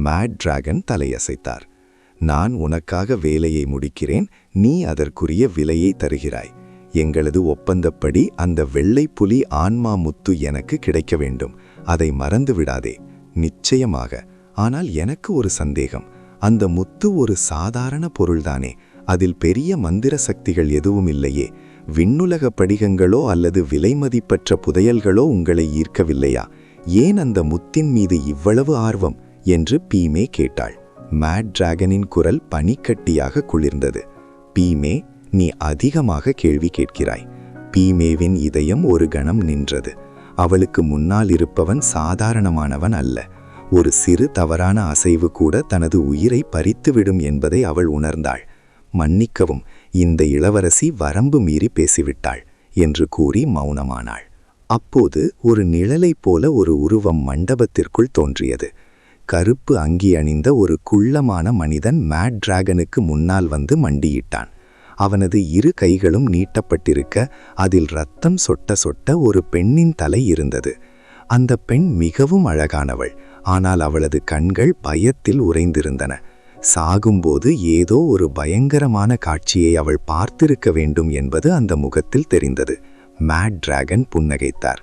மேட் டிராகன் தலையசைத்தார். நான் உனக்காக வேலையை முடிக்கிறேன். நீ அதற்குரிய விலையை தருகிறாய். எங்களது ஒப்பந்தப்படி அந்த வெள்ளைப்புலி ஆன்மா முத்து எனக்கு கிடைக்க வேண்டும். அதை மறந்து விடாதே. நிச்சயமாக. ஆனால் எனக்கு ஒரு சந்தேகம். அந்த முத்து ஒரு சாதாரண பொருள்தானே? அதில் பெரிய மந்திர சக்திகள் எதுவும் இல்லையே. விண்ணுலக படிகங்களோ அல்லது விலைமதிப்பற்ற புதையல்களோ உங்களை ஈர்க்கவில்லையா? ஏன் அந்த முத்தின் மீது இவ்வளவு ஆர்வம் என்று பீமே கேட்டாள். மேட் டிராகனின் குரல் பனிக்கட்டியாக குளிர்ந்தது. பீமே, நீ அதிகமாக கேள்வி கேட்கிறாய். பீமேவின் இதயம் ஒரு கணம் நின்றது. அவளுக்கு முன்னால் இருப்பவன் சாதாரணமானவன் அல்ல. ஒரு சிறு தவறான அசைவு கூட தனது உயிரை பறித்துவிடும் என்பதை அவள் உணர்ந்தாள். மன்னிக்கவும், இந்த இளவரசி வரம்பு மீறி பேசிவிட்டாள் என்று கூறி மௌனமானாள். அப்போது ஒரு நிழலைப் போல ஒரு உருவம் மண்டபத்திற்குள் தோன்றியது. கருப்பு அங்கி அணிந்த ஒரு குள்ளமான மனிதன் மேட் டிராகனுக்கு முன்னால் வந்து மண்டியிட்டான். அவனது 2 கைகளும் நீட்டப்பட்டிருக்க அதில் இரத்தம் சொட்ட சொட்ட ஒரு பெண்ணின் தலை இருந்தது. அந்த பெண் மிகவும் அழகானவள், ஆனால் அவளது கண்கள் பயத்தில் உறைந்திருந்தன. சாகும்போது ஏதோ ஒரு பயங்கரமான காட்சியை அவள் பார்த்திருக்க வேண்டும் என்பது அந்த முகத்தில் தெரிந்தது. மேட் டிராகன் புன்னகைத்தார்.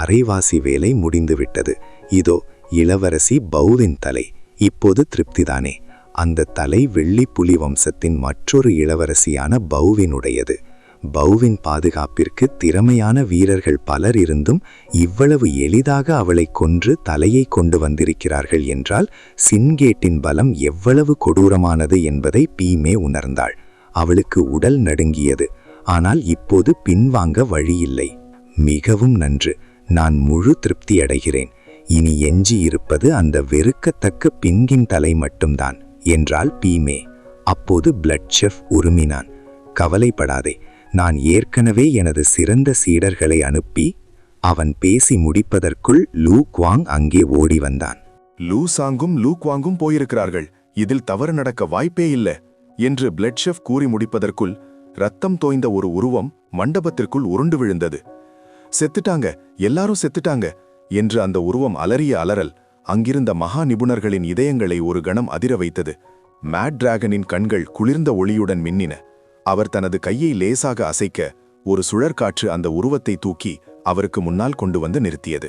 அரைவாசி வேலை முடிந்துவிட்டது. இதோ இளவரசி பௌவின் தலை. இப்போது திருப்திதானே? அந்த தலை வெள்ளி புலி வம்சத்தின் மற்றொரு இளவரசியான பௌவினுடையது. பௌவின் பாதுகாப்பிற்கு திறமையான வீரர்கள் பலர் இருந்தும் இவ்வளவு எளிதாக அவளை கொன்று தலையை கொண்டு வந்திருக்கிறார்கள் என்றால் சின்கேட்டின் பலம் எவ்வளவு கொடூரமானது என்பதை பீமே உணர்ந்தாள். அவளுக்கு உடல் நடுங்கியது. ஆனால் இப்போது பின்வாங்க வழியில்லை. மிகவும் நன்று, நான் முழு திருப்தியடைகிறேன். இனி எஞ்சி இருப்பது அந்த வெறுக்கத்தக்க பின்கின் தலை மட்டும்தான் என்றாள் பீமே. அப்போது பிளட் செஃப் உருமினான். கவலைப்படாதே, நான் ஏற்கனவே எனது சிறந்த சீடர்களை அனுப்பி. அவன் பேசி முடிப்பதற்குள் லூ குவாங் அங்கே ஓடி வந்தான். லூ சாங்கும் லூ குவாங்கும் போயிருக்கிறார்கள், இதில் தவறு நடக்க வாய்ப்பே இல்லை என்று பிளட் செஃப் கூறி முடிப்பதற்குள் ரத்தம் தோய்ந்த ஒரு உருவம் மண்டபத்திற்குள் உருண்டு விழுந்தது. செத்துட்டாங்க, எல்லாரும் செத்துட்டாங்க என்று அந்த உருவம் அலறிய அலறல் அங்கிருந்த மகா நிபுணர்களின் இதயங்களை ஒரு கணம் அதிர வைத்தது. மேட் டிராகனின் கண்கள் குளிர்ந்த ஒளியுடன் மின்னின. அவர் தனது கையை லேசாக அசைக்க ஒரு சுழற்காற்று அந்த உருவத்தை தூக்கி அவருக்கு முன்னால் கொண்டு வந்து நிறுத்தியது.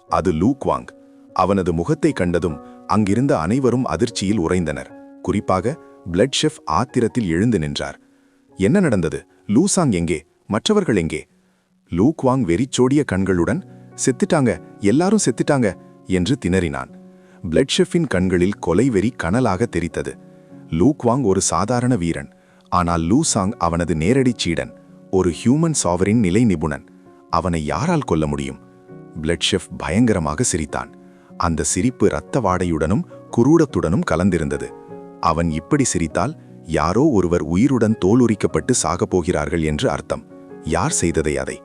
அது லூ குவாங். அவனது முகத்தை கண்டதும் அங்கிருந்த அனைவரும் அதிர்ச்சியில் உறைந்தனர். குறிப்பாக பிளட் செஃப் ஆத்திரத்தில் எழுந்து நின்றார். என்ன நடந்தது? லூசாங் எங்கே? மற்றவர்கள் எங்கே? லூ குவாங் வெறிச்சோடிய கண்களுடன் செத்துட்டாங்க, எல்லாரும் செத்துட்டாங்க என்று திணறினான். பிளட் செஃப்பின் கண்களில் கொலைவெறி கனலாக தெரித்தது. லூ குவாங் ஒரு சாதாரண வீரன், ஆனால் லூசாங் அவனது நேரடி சீடன், ஒரு ஹியூமன் சாவரின் நிலை நிபுணன். அவனை யாரால் கொல்ல முடியும்? பிளட் செஃப் பயங்கரமாக சிரித்தான். அந்த சிரிப்பு இரத்த வாடையுடனும் குரூடத்துடனும் கலந்திருந்தது. அவன் இப்படி சிரித்தால் யாரோ ஒருவர் உயிருடன் தோலுரிக்கப்பட்டு சாகப் போகிறார்கள் என்று அர்த்தம். யார் செய்ததை அதை?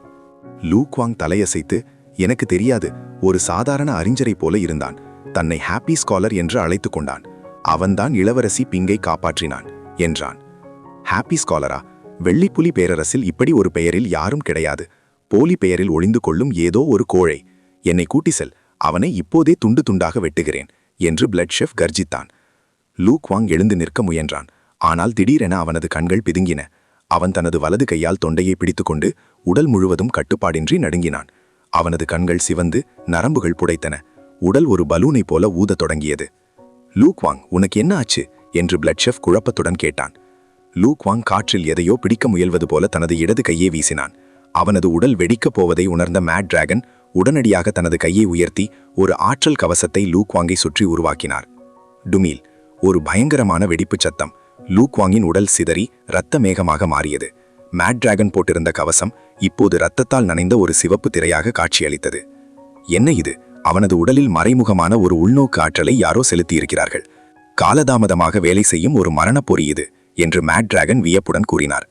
லூ குவாங் தலையசைத்து, எனக்கு தெரியாது, ஒரு சாதாரண அறிஞரை போல இருந்தான். தன்னை ஹாப்பி ஸ்காலர் என்று அழைத்து கொண்டான். அவன்தான் இளவரசி பிங்கை காப்பாற்றினான் என்றான். ஹாப்பி ஸ்காலரா? வெள்ளிப்புலி பேரரசில் இப்படி ஒரு பெயரில் யாரும் கிடையாது. போலி பெயரில் ஒளிந்து கொள்ளும் ஏதோ ஒரு கோழை. என்னை கூட்டி செல், அவனை இப்போதே துண்டு துண்டாக வெட்டுகிறேன் என்று பிளட் செஃப் கர்ஜித்தான். லூ குவாங் எழுந்து நிற்க முயன்றான். ஆனால் திடீரென அவனது கண்கள் பிதுங்கின. அவன் தனது வலது கையால் தொண்டையை பிடித்துக்கொண்டு உடல் முழுவதும் கட்டுப்பாடின்றி நடுங்கினான். அவனது கண்கள் சிவந்து நரம்புகள் புடைத்தன. உடல் ஒரு பலூனை போல ஊதத் தொடங்கியது. லூ குவாங், உனக்கு என்ன ஆச்சு என்று பிளட் செஃப் குழப்பத்துடன் கேட்டான். லூ குவாங் காற்றில் எதையோ பிடிக்க முயல்வது போல தனது இடது கையை வீசினான். அவனது உடல் வெடிக்கப் போவதை உணர்ந்த மேட் டிராகன் உடனடியாக தனது கையை உயர்த்தி ஒரு ஆற்றல் கவசத்தை லூ குவாங்கை சுற்றி உருவாக்கினார். டுமீல்! ஒரு பயங்கரமான வெடிப்புச் சத்தம். லூ குவாங்கின் உடல் சிதறி இரத்த மேகமாக மாறியது. மேட் டிராகன் போட்டிருந்த கவசம் இப்போது இரத்தத்தால் நனைந்த ஒரு சிவப்பு திரையாக காட்சியளித்தது. என்ன இது? அவனது உடலில் மறைமுகமான ஒரு உள்நோக்கு ஆற்றலை யாரோ செலுத்தியிருக்கிறார்கள். காலதாமதமாக வேலை செய்யும் ஒரு மரணப்பொறி இது என்று மேட் டிராகன் வியப்புடன் கூறினார்.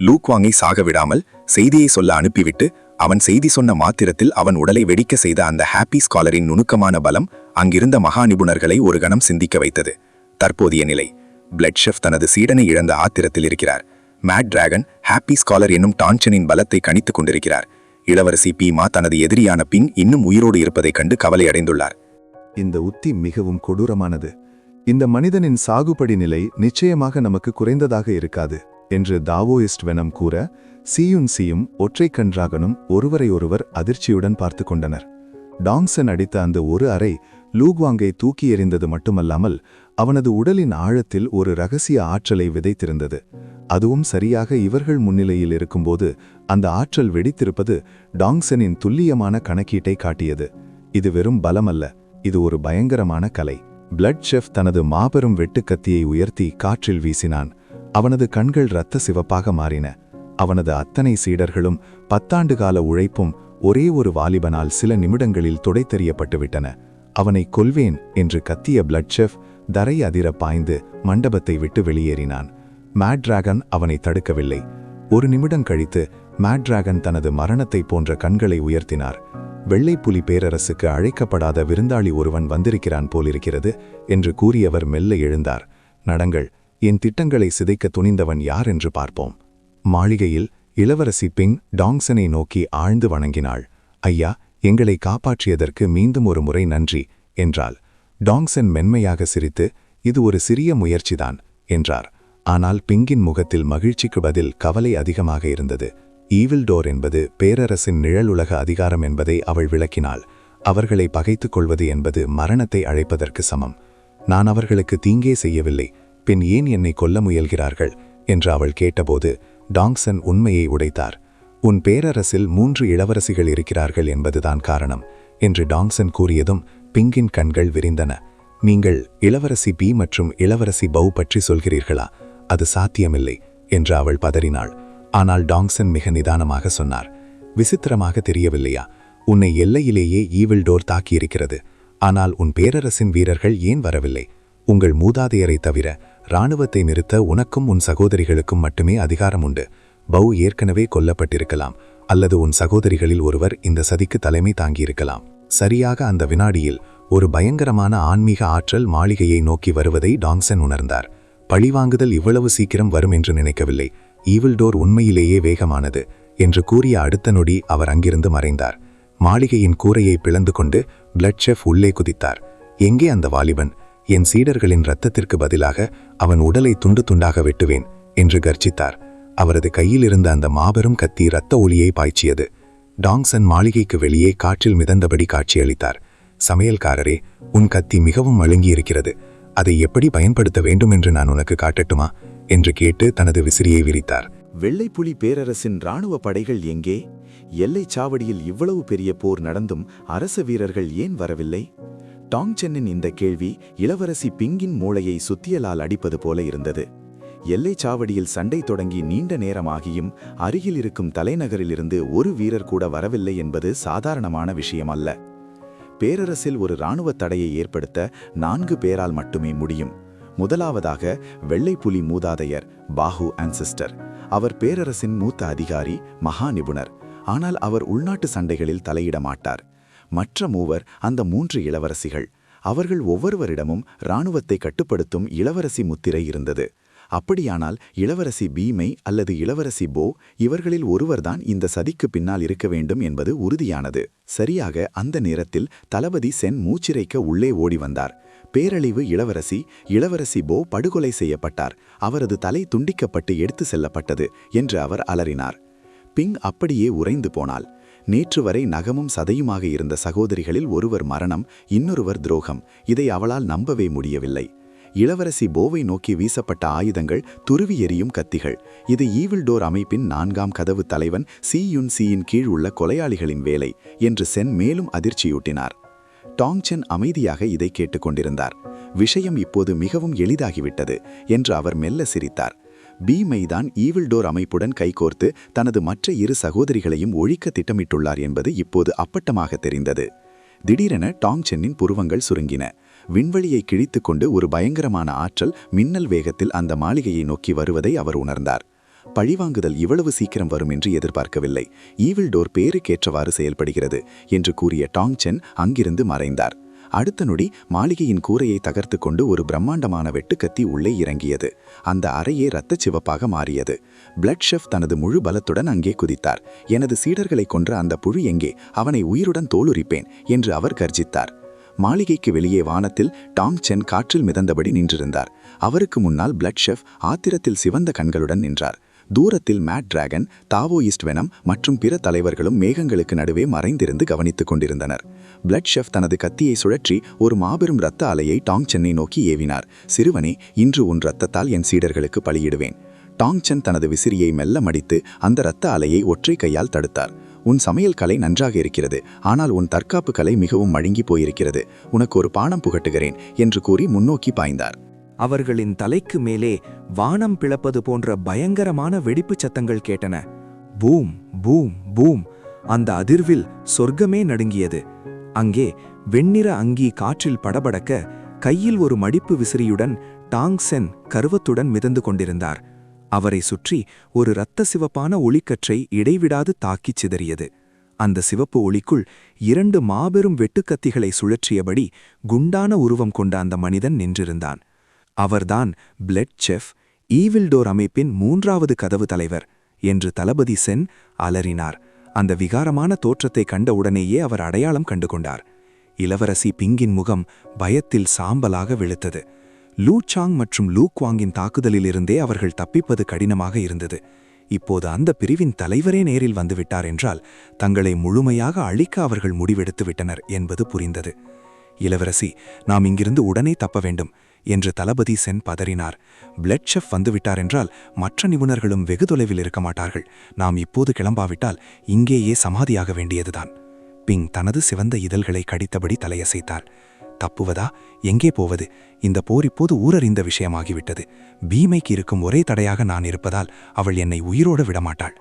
லூ குவாங்கை சாக விடாமல் செய்தியை சொல்ல அனுப்பிவிட்டு அவன் செய்தி சொன்ன மாத்திரத்தில் அவன் உடலை வெடிக்க செய்த அந்த ஹாப்பி ஸ்காலரின் நுணுக்கமான பலம் அங்கிருந்த மகா நிபுணர்களை ஒரு கணம் சிந்திக்க வைத்தது. தற்போதைய நிலை: பிளட் செஃப் தனது சீடனை இழந்த ஆத்திரத்தில் இருக்கிறார். மேட் டிராகன் ஹாப்பி ஸ்காலர் என்னும் டான்சனின் பலத்தை கணித்துக் கொண்டிருக்கிறார். இளவரசி பீமா தனது எதிரியான பிங் இன்னும் உயிரோடு இருப்பதைக் கண்டு கவலை அடைந்துள்ளார். இந்த உத்தி மிகவும் கொடூரமானது. இந்த மனிதனின் சாகுபடி நிலை நிச்சயமாக நமக்கு குறைந்ததாக இருக்காது என்று தாவோயிஸ்ட் வெனம் கூற, சியும் ஒற்றை கன்றாகனும் ஒருவரை ஒருவர் அதிர்ச்சியுடன் பார்த்து கொண்டனர். டாங்சன் அடித்த அந்த ஒரு அறை லூகுவாங்கை தூக்கி எறிந்தது மட்டுமல்லாமல் அவனது உடலின் ஆழத்தில் ஒரு இரகசிய ஆற்றலை விதைத்திருந்தது. அதுவும் சரியாக இவர்கள் முன்னிலையில் இருக்கும்போது அந்த ஆற்றல் வெடித்திருப்பது டாங்சனின் துல்லியமான கணக்கீட்டை காட்டியது. இது வெறும் பலமல்ல, இது ஒரு பயங்கரமான கலை. பிளட் செஃப் தனது மாபெரும் வெட்டுக்கத்தியை உயர்த்தி காற்றில் வீசினான். அவனது கண்கள் இரத்த சிவப்பாக மாறின. அவனது அத்தனை சீடர்களும் 10 ஆண்டு கால உழைப்பும் ஒரே ஒரு வாலிபனால் சில நிமிடங்களில் துடைத்தெறியப்பட்டுவிட்டன. அவனை கொல்வேன் என்று கத்திய பிளட் செஃப் தரை அதிர பாய்ந்து மண்டபத்தை விட்டு வெளியேறினான். மேட் டிராகன் அவனை தடுக்கவில்லை. ஒரு நிமிடம் கழித்து மேட் டிராகன் தனது மரணத்தை போன்ற கண்களை உயர்த்தினார். வெள்ளைப்புலி பேரரசுக்கு அழைக்கப்படாத விருந்தாளி ஒருவன் வந்திருக்கிறான் போலிருக்கிறது என்று கூறியவர் மெல்ல எழுந்தார். நடங்கள், என் திட்டங்களை சிதைக்க துணிந்தவன் யார் என்று பார்ப்போம். மாளிகையில் இளவரசி பிங் டாங்சனை நோக்கி ஆழ்ந்து வணங்கினாள். ஐயா, எங்களை காப்பாற்றியதற்கு மீண்டும் ஒரு முறை நன்றி என்றாள். டாங்சன் மென்மையாக சிரித்து, இது ஒரு சிறிய முயற்சிதான் என்றார். ஆனால் பிங்கின் முகத்தில் மகிழ்ச்சிக்கு பதில் கவலை அதிகமாக இருந்தது. ஈவில் டோர் என்பது பேரரசின் நிழலுலக அதிகாரம் என்பதை அவள் விளக்கினாள். அவர்களை பகைத்துக் கொள்வது என்பது மரணத்தை அழைப்பதற்கு சமம். நான் அவர்களுக்கு தீங்கே செய்யவில்லை, பின் ஏன் என்னை கொல்ல முயல்கிறார்கள் என்று அவள் கேட்டபோது டாங்சன் உண்மையை உடைத்தார். உன் பேரரசில் 3 இளவரசிகள் இருக்கிறார்கள் என்பதுதான் காரணம் என்று டாங்சன் கூறியதும் பிங்கின் கண்கள் விரிந்தன. நீங்கள் இளவரசி பி மற்றும் இளவரசி பவ் பற்றி சொல்கிறீர்களா? அது சாத்தியமில்லை என்று அவள் பதறினாள். ஆனால் டாங்சன் மிக நிதானமாக சொன்னார், விசித்திரமாக தெரியவில்லையா? உன்னை எல்லையிலேயே ஈவில் டோர் தாக்கியிருக்கிறது. ஆனால் உன் பேரரசின் வீரர்கள் ஏன் வரவில்லை? உங்கள் மூதாதையரை தவிர இராணுவத்தை நிறுத்த உனக்கும் உன் சகோதரிகளுக்கும் மட்டுமே அதிகாரம் உண்டு. பவ் ஏற்கனவே கொல்லப்பட்டிருக்கலாம், அல்லது உன் சகோதரிகளில் ஒருவர் இந்த சதிக்கு தலைமை தாங்கியிருக்கலாம். சரியாக அந்த வினாடியில் ஒரு பயங்கரமான ஆன்மீக ஆற்றல் மாளிகையை நோக்கி வருவதை டாங்சன் உணர்ந்தார். பழிவாங்குதல் இவ்வளவு சீக்கிரம் வரும் என்று நினைக்கவில்லை. ஈவில் டோர் உண்மையிலேயே வேகமானது என்று கூறிய அடுத்த நொடி அவர் அங்கிருந்து மறைந்தார். மாளிகையின் கூரையை பிளந்து கொண்டு பிளட் செஃப் உள்ளே குதித்தார். எங்கே அந்த வாலிபன்? என் சீடர்களின் இரத்தத்திற்கு பதிலாக அவன் உடலை துண்டு துண்டாக வெட்டுவேன் என்று கர்ஜித்தார். அவரது கையில் இருந்த அந்த மாபெரும் கத்தி இரத்த ஒளியை பாய்ச்சியது. டாங்சன் மாளிகைக்கு வெளியே காற்றில் மிதந்தபடி காட்சியளித்தார். சமையல்காரரே, உன் கத்தி மிகவும் மழுங்கியிருக்கிறது. அதை எப்படி பயன்படுத்த வேண்டும் என்று நான் உனக்கு காட்டட்டுமா என்று கேட்டு தனது விசிறியை விரித்தார். வெள்ளைப்புலி பேரரசின் இராணுவ படைகள் எங்கே? எல்லைச் சாவடியில் இவ்வளவு பெரிய போர் நடந்தும் அரச வீரர்கள் ஏன் வரவில்லை? டாங்சென்னின் இந்த கேள்வி இளவரசி பிங்கின் மூளையை சுத்தியலால் அடிப்பது போல இருந்தது. எல்லைச் சாவடியில் சண்டை தொடங்கி நீண்ட நேரமாகியும் அருகில் இருக்கும் தலைநகரிலிருந்து ஒரு வீரர் கூட வரவில்லை என்பது சாதாரணமான விஷயமல்ல. பேரரசில் ஒரு இராணுவ தடையை ஏற்படுத்த 4 பேரால் மட்டுமே முடியும். முதலாவதாக வெள்ளைப்புலி மூதாதையர் பாஹு ஆன்செஸ்டர். அவர் பேரரசின் மூத்த அதிகாரி, மகா நிபுணர். ஆனால் அவர் உள்நாட்டு சண்டைகளில் தலையிட மாட்டார். மற்ற மூவர் அந்த 3 இளவரசிகள். அவர்கள் ஒவ்வொருவரிடமும் இராணுவத்தை கட்டுப்படுத்தும் இளவரசி முத்திரை இருந்தது. அப்படியானால் இளவரசி பீமை அல்லது இளவரசி போ, இவர்களில் ஒருவர்தான் இந்த சதிக்கு பின்னால் இருக்க வேண்டும் என்பது உறுதியானது. சரியாக அந்த நேரத்தில் தளபதி சென் மூச்சிறைக்க உள்ளே ஓடி வந்தார். பேரழிவு இளவரசி போ படுகொலை செய்யப்பட்டார், அவரது தலை துண்டிக்கப்பட்டு எடுத்து செல்லப்பட்டது என்று அவர் அலறினார். பிங் அப்படியே உறைந்து போனாள். நேற்று வரை நகமும் சதையுமாக இருந்த சகோதரிகளில் ஒருவர் மரணம், இன்னொருவர் துரோகம். இதை அவளால் நம்பவே முடியவில்லை. இளவரசி போவை நோக்கி வீசப்பட்ட ஆயுதங்கள், துருவி எரியும் கத்திகள். இது ஈவில் டோர் அமைப்பின் 4ஆம் கதவு தலைவன் சியின் கீழ் உள்ள கொலையாளிகளின் வேலை என்று சென் மேலும் அதிர்ச்சியூட்டினார். டாங்சென் அமைதியாக இதை கேட்டுக்கொண்டிருந்தார். விஷயம் இப்போது மிகவும் எளிதாகிவிட்டது என்று அவர் மெல்ல சிரித்தார். பீமைதான் ஈவில் டோர் அமைப்புடன் கைகோர்த்து தனது மற்ற 2 சகோதரிகளையும் ஒழிக்க திட்டமிட்டுள்ளார் என்பது இப்போது அப்பட்டமாக தெரிந்தது. திடீரென டாங்சென்னின் புருவங்கள் சுருங்கின. விண்வெளியை கிழித்து கொண்டு ஒரு பயங்கரமான ஆற்றல் மின்னல் வேகத்தில் அந்த மாளிகையை நோக்கி வருவதை அவர் உணர்ந்தார். பழிவாங்குதல் இவ்வளவு சீக்கிரம் வரும் என்று எதிர்பார்க்கவில்லை. ஈவில் டோர் பேருக்கேற்றவாறு செயல்படுகிறது என்று கூறிய டாங்சென் அங்கிருந்து மறைந்தார். அடுத்த நொடி மாளிகையின் கூரையை தகர்த்து கொண்டு ஒரு பிரம்மாண்டமான வெட்டுக்கத்தி உள்ளே இறங்கியது. அந்த அறையே இரத்தச் சிவப்பாக மாறியது. பிளட் செஃப் தனது முழு பலத்துடன் அங்கே குதித்தார். எனது சீடர்களை கொன்ற அந்த புழு எங்கே? அவனை உயிருடன் தோலுரிப்பேன் என்று அவர் கர்ஜித்தார். மாளிகைக்கு வெளியே வானத்தில் டாங்சென் காற்றில் மிதந்தபடி நின்றிருந்தார். அவருக்கு முன்னால் பிளட் செஃப் ஆத்திரத்தில் சிவந்த கண்களுடன் நின்றார். தூரத்தில் மேட் டிராகன், தாவோயிஸ்ட் வெனம் மற்றும் பிற தலைவர்களும் மேகங்களுக்கு நடுவே மறைந்திருந்து கவனித்துக் கொண்டிருந்தனர். பிளட் செஃப் தனது கத்தியை சுழற்றி ஒரு மாபெரும் இரத்த அலையை டாங்சென்னை நோக்கி ஏவினார். சிறுவனே, இன்று உன் இரத்தத்தால் என் சீடர்களுக்கு பலியிடுவேன். டாங்சென் தனது விசிறியை மெல்ல மடித்து அந்த இரத்த அலையை ஒற்றை கையால் தடுத்தார். உன் சமையல் கலை நன்றாக இருக்கிறது, ஆனால் உன் தற்காப்பு கலை மிகவும் மழுங்கி போயிருக்கிறது. உனக்கு ஒரு பானம் புகட்டுகிறேன் என்று கூறி முன்னோக்கி பாய்ந்தார். அவர்களின் தலைக்கு மேலே வானம் பிளப்பது போன்ற பயங்கரமான வெடிப்புச் சத்தங்கள் கேட்டன. Boom boom boom! அந்த அதிர்வில் சொர்க்கமே நடுங்கியது. அங்கே வெண்ணிற அங்கி காற்றில் படபடக்க, கையில் ஒரு மடிப்பு விசிறியுடன் டாங்சென் கருவத்துடன் மிதந்து கொண்டிருந்தார். அவரை சுற்றி ஒரு இரத்த சிவப்பான ஒளிக்கற்றை இடைவிடாது தாக்கிச் சிதறியது. அந்த சிவப்பு ஒளிக்குள் 2 மாபெரும் வெட்டுக்கத்திகளை சுழற்றியபடி குண்டான உருவம் கொண்ட அந்த மனிதன் நின்றிருந்தான். அவர்தான் பிளட் செஃப், ஈவில் டோர் அமைப்பின் 3ஆவது கதவு தலைவர் என்று தளபதி சென் அலறினார். அந்த விகாரமான தோற்றத்தை கண்ட உடனேயே அவர் அடையாளம் கண்டு கொண்டார். இளவரசி பிங்கின் முகம் பயத்தில் சாம்பலாக வெளுத்தது. லூ சாங் மற்றும் லூ குவாங்கின் தாக்குதலிலிருந்தே அவர்கள் தப்பிப்பது கடினமாக இருந்தது. இப்போது அந்த பிரிவின் தலைவரே நேரில் வந்துவிட்டார் என்றால் தங்களை முழுமையாக அழிக்க அவர்கள் முடிவெடுத்து விட்டனர் என்பது புரிந்தது. இளவரசி, நாம் இங்கிருந்து உடனே தப்ப வேண்டும் என்று தளபதி சென் பதறினார். பிளட் ஷெஃப் வந்துவிட்டார் என்றால் மற்ற நிபுணர்களும் வெகு தொலைவில் இருக்க மாட்டார்கள். நாம் இப்போது கிளம்பாவிட்டால் இங்கேயே சமாதியாக வேண்டியதுதான். பிங் தனது சிவந்த இதழ்களை கடித்தபடி தலையசைத்தாள். தப்புவதா? எங்கே போவது? இந்த போர் இப்போது ஊரறிந்த விஷயமாகிவிட்டது. பீமைக்கு இருக்கும் ஒரே தடையாக நான் இருப்பதால் அவள் என்னை உயிரோடு விடமாட்டாள்.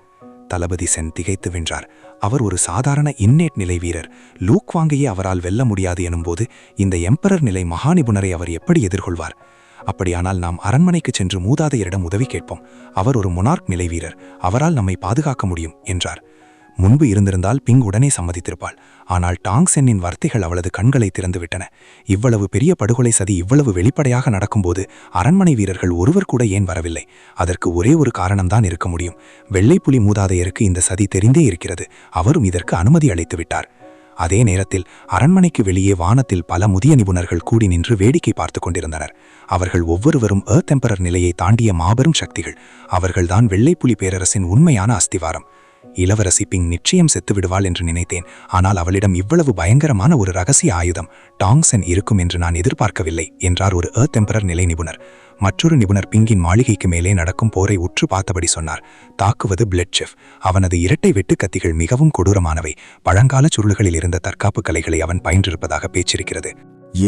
தளபதி சென் திகைத்து வென்றார். அவர் ஒரு சாதாரண இன்னேட் நிலை வீரர். லூக் வாங்கையே அவரால் வெல்ல முடியாது எனும்போது இந்த எம்பரர் நிலை மகாநிபுணரை அவர் எப்படி எதிர்கொள்வார்? அப்படியானால் நாம் அரண்மனைக்கு சென்று மூதாதையரிடம் உதவி கேட்போம். அவர் ஒரு மொனார்க் நிலை வீரர். அவரால் நம்மை பாதுகாக்க முடியும் என்றார். முன்பு இருந்திருந்தால் பிங் உடனே சம்மதித்திருப்பாள். ஆனால் டாங் சென்னின் வார்த்தைகள் அவளது கண்களை திறந்துவிட்டன. இவ்வளவு பெரிய படுகொலை சதி இவ்வளவு வெளிப்படையாக நடக்கும்போது அரண்மனை வீரர்கள் ஒருவர் கூட ஏன் வரவில்லை? அதற்கு ஒரே ஒரு காரணம்தான் இருக்க முடியும். வெள்ளைப்புலி மூதாதையருக்கு இந்த சதி தெரிந்தே இருக்கிறது. அவரும் இதற்கு அனுமதி அளித்து விட்டார். அதே நேரத்தில் அரண்மனைக்கு வெளியே வானத்தில் பல முதிய நிபுணர்கள் கூடி நின்று வேடிக்கை பார்த்து கொண்டிருந்தனர். அவர்கள் ஒவ்வொருவரும் எர்த் எம்பரர் நிலையை தாண்டிய மாபெரும் சக்திகள். அவர்கள்தான் வெள்ளைப்புலி பேரரசின் உண்மையான அஸ்திவாரம். இளவரசி பிங் நிச்சயம் செத்துவிடுவாள் என்று நினைத்தேன். ஆனால் அவளிடம் இவ்வளவு பயங்கரமான ஒரு ரகசிய ஆயுதம் டாங் சென் இருக்கும் என்று நான் எதிர்பார்க்கவில்லை என்றார் ஒரு எர்த் எம்பரர் நிலை நிபுணர். மற்றொரு நிபுணர் பிங்கின் மாளிகைக்கு மேலே நடக்கும் போரை உற்று பார்த்தபடி சொன்னார். தாக்குவது பிளட் ஷெஃப். அவனது இரட்டை வெட்டு கத்திகள் மிகவும் கொடூரமானவை. பழங்கால சுருள்களில் இருந்த தற்காப்பு கலைகளை அவன் பயின்றிருப்பதாக பேச்சிருக்கிறது.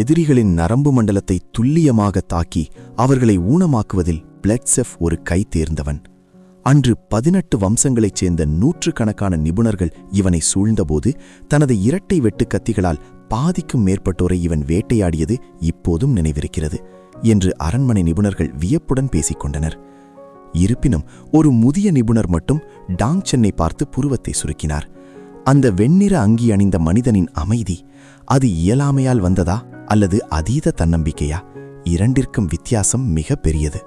எதிரிகளின் நரம்பு மண்டலத்தை துல்லியமாக தாக்கி அவர்களை ஊனமாக்குவதில் பிளட் ஷெஃப் ஒரு கை தேர்ந்தவன். அன்று 18 வம்சங்களைச் சேர்ந்த நூற்றுக்கணக்கான நிபுணர்கள் இவனை சூழ்ந்தபோது தனது இரட்டை வெட்டு கத்திகளால் பாதிக்கும் மேற்பட்டோரை இவன் வேட்டையாடியது இப்போதும் நினைவிருக்கிறது என்று அரண்மனை நிபுணர்கள் வியப்புடன் பேசிக்கொண்டனர். இருப்பினும் ஒரு முதிய நிபுணர் மட்டும் டாங் சென்னை பார்த்து புருவத்தை சுருக்கினார். அந்த வெண்ணிற அங்கி அணிந்த மனிதனின் அமைதி, அது இயலாமையால் வந்ததா அல்லது அதீத தன்னம்பிக்கையா? இரண்டிற்கும் வித்தியாசம் மிக பெரியது.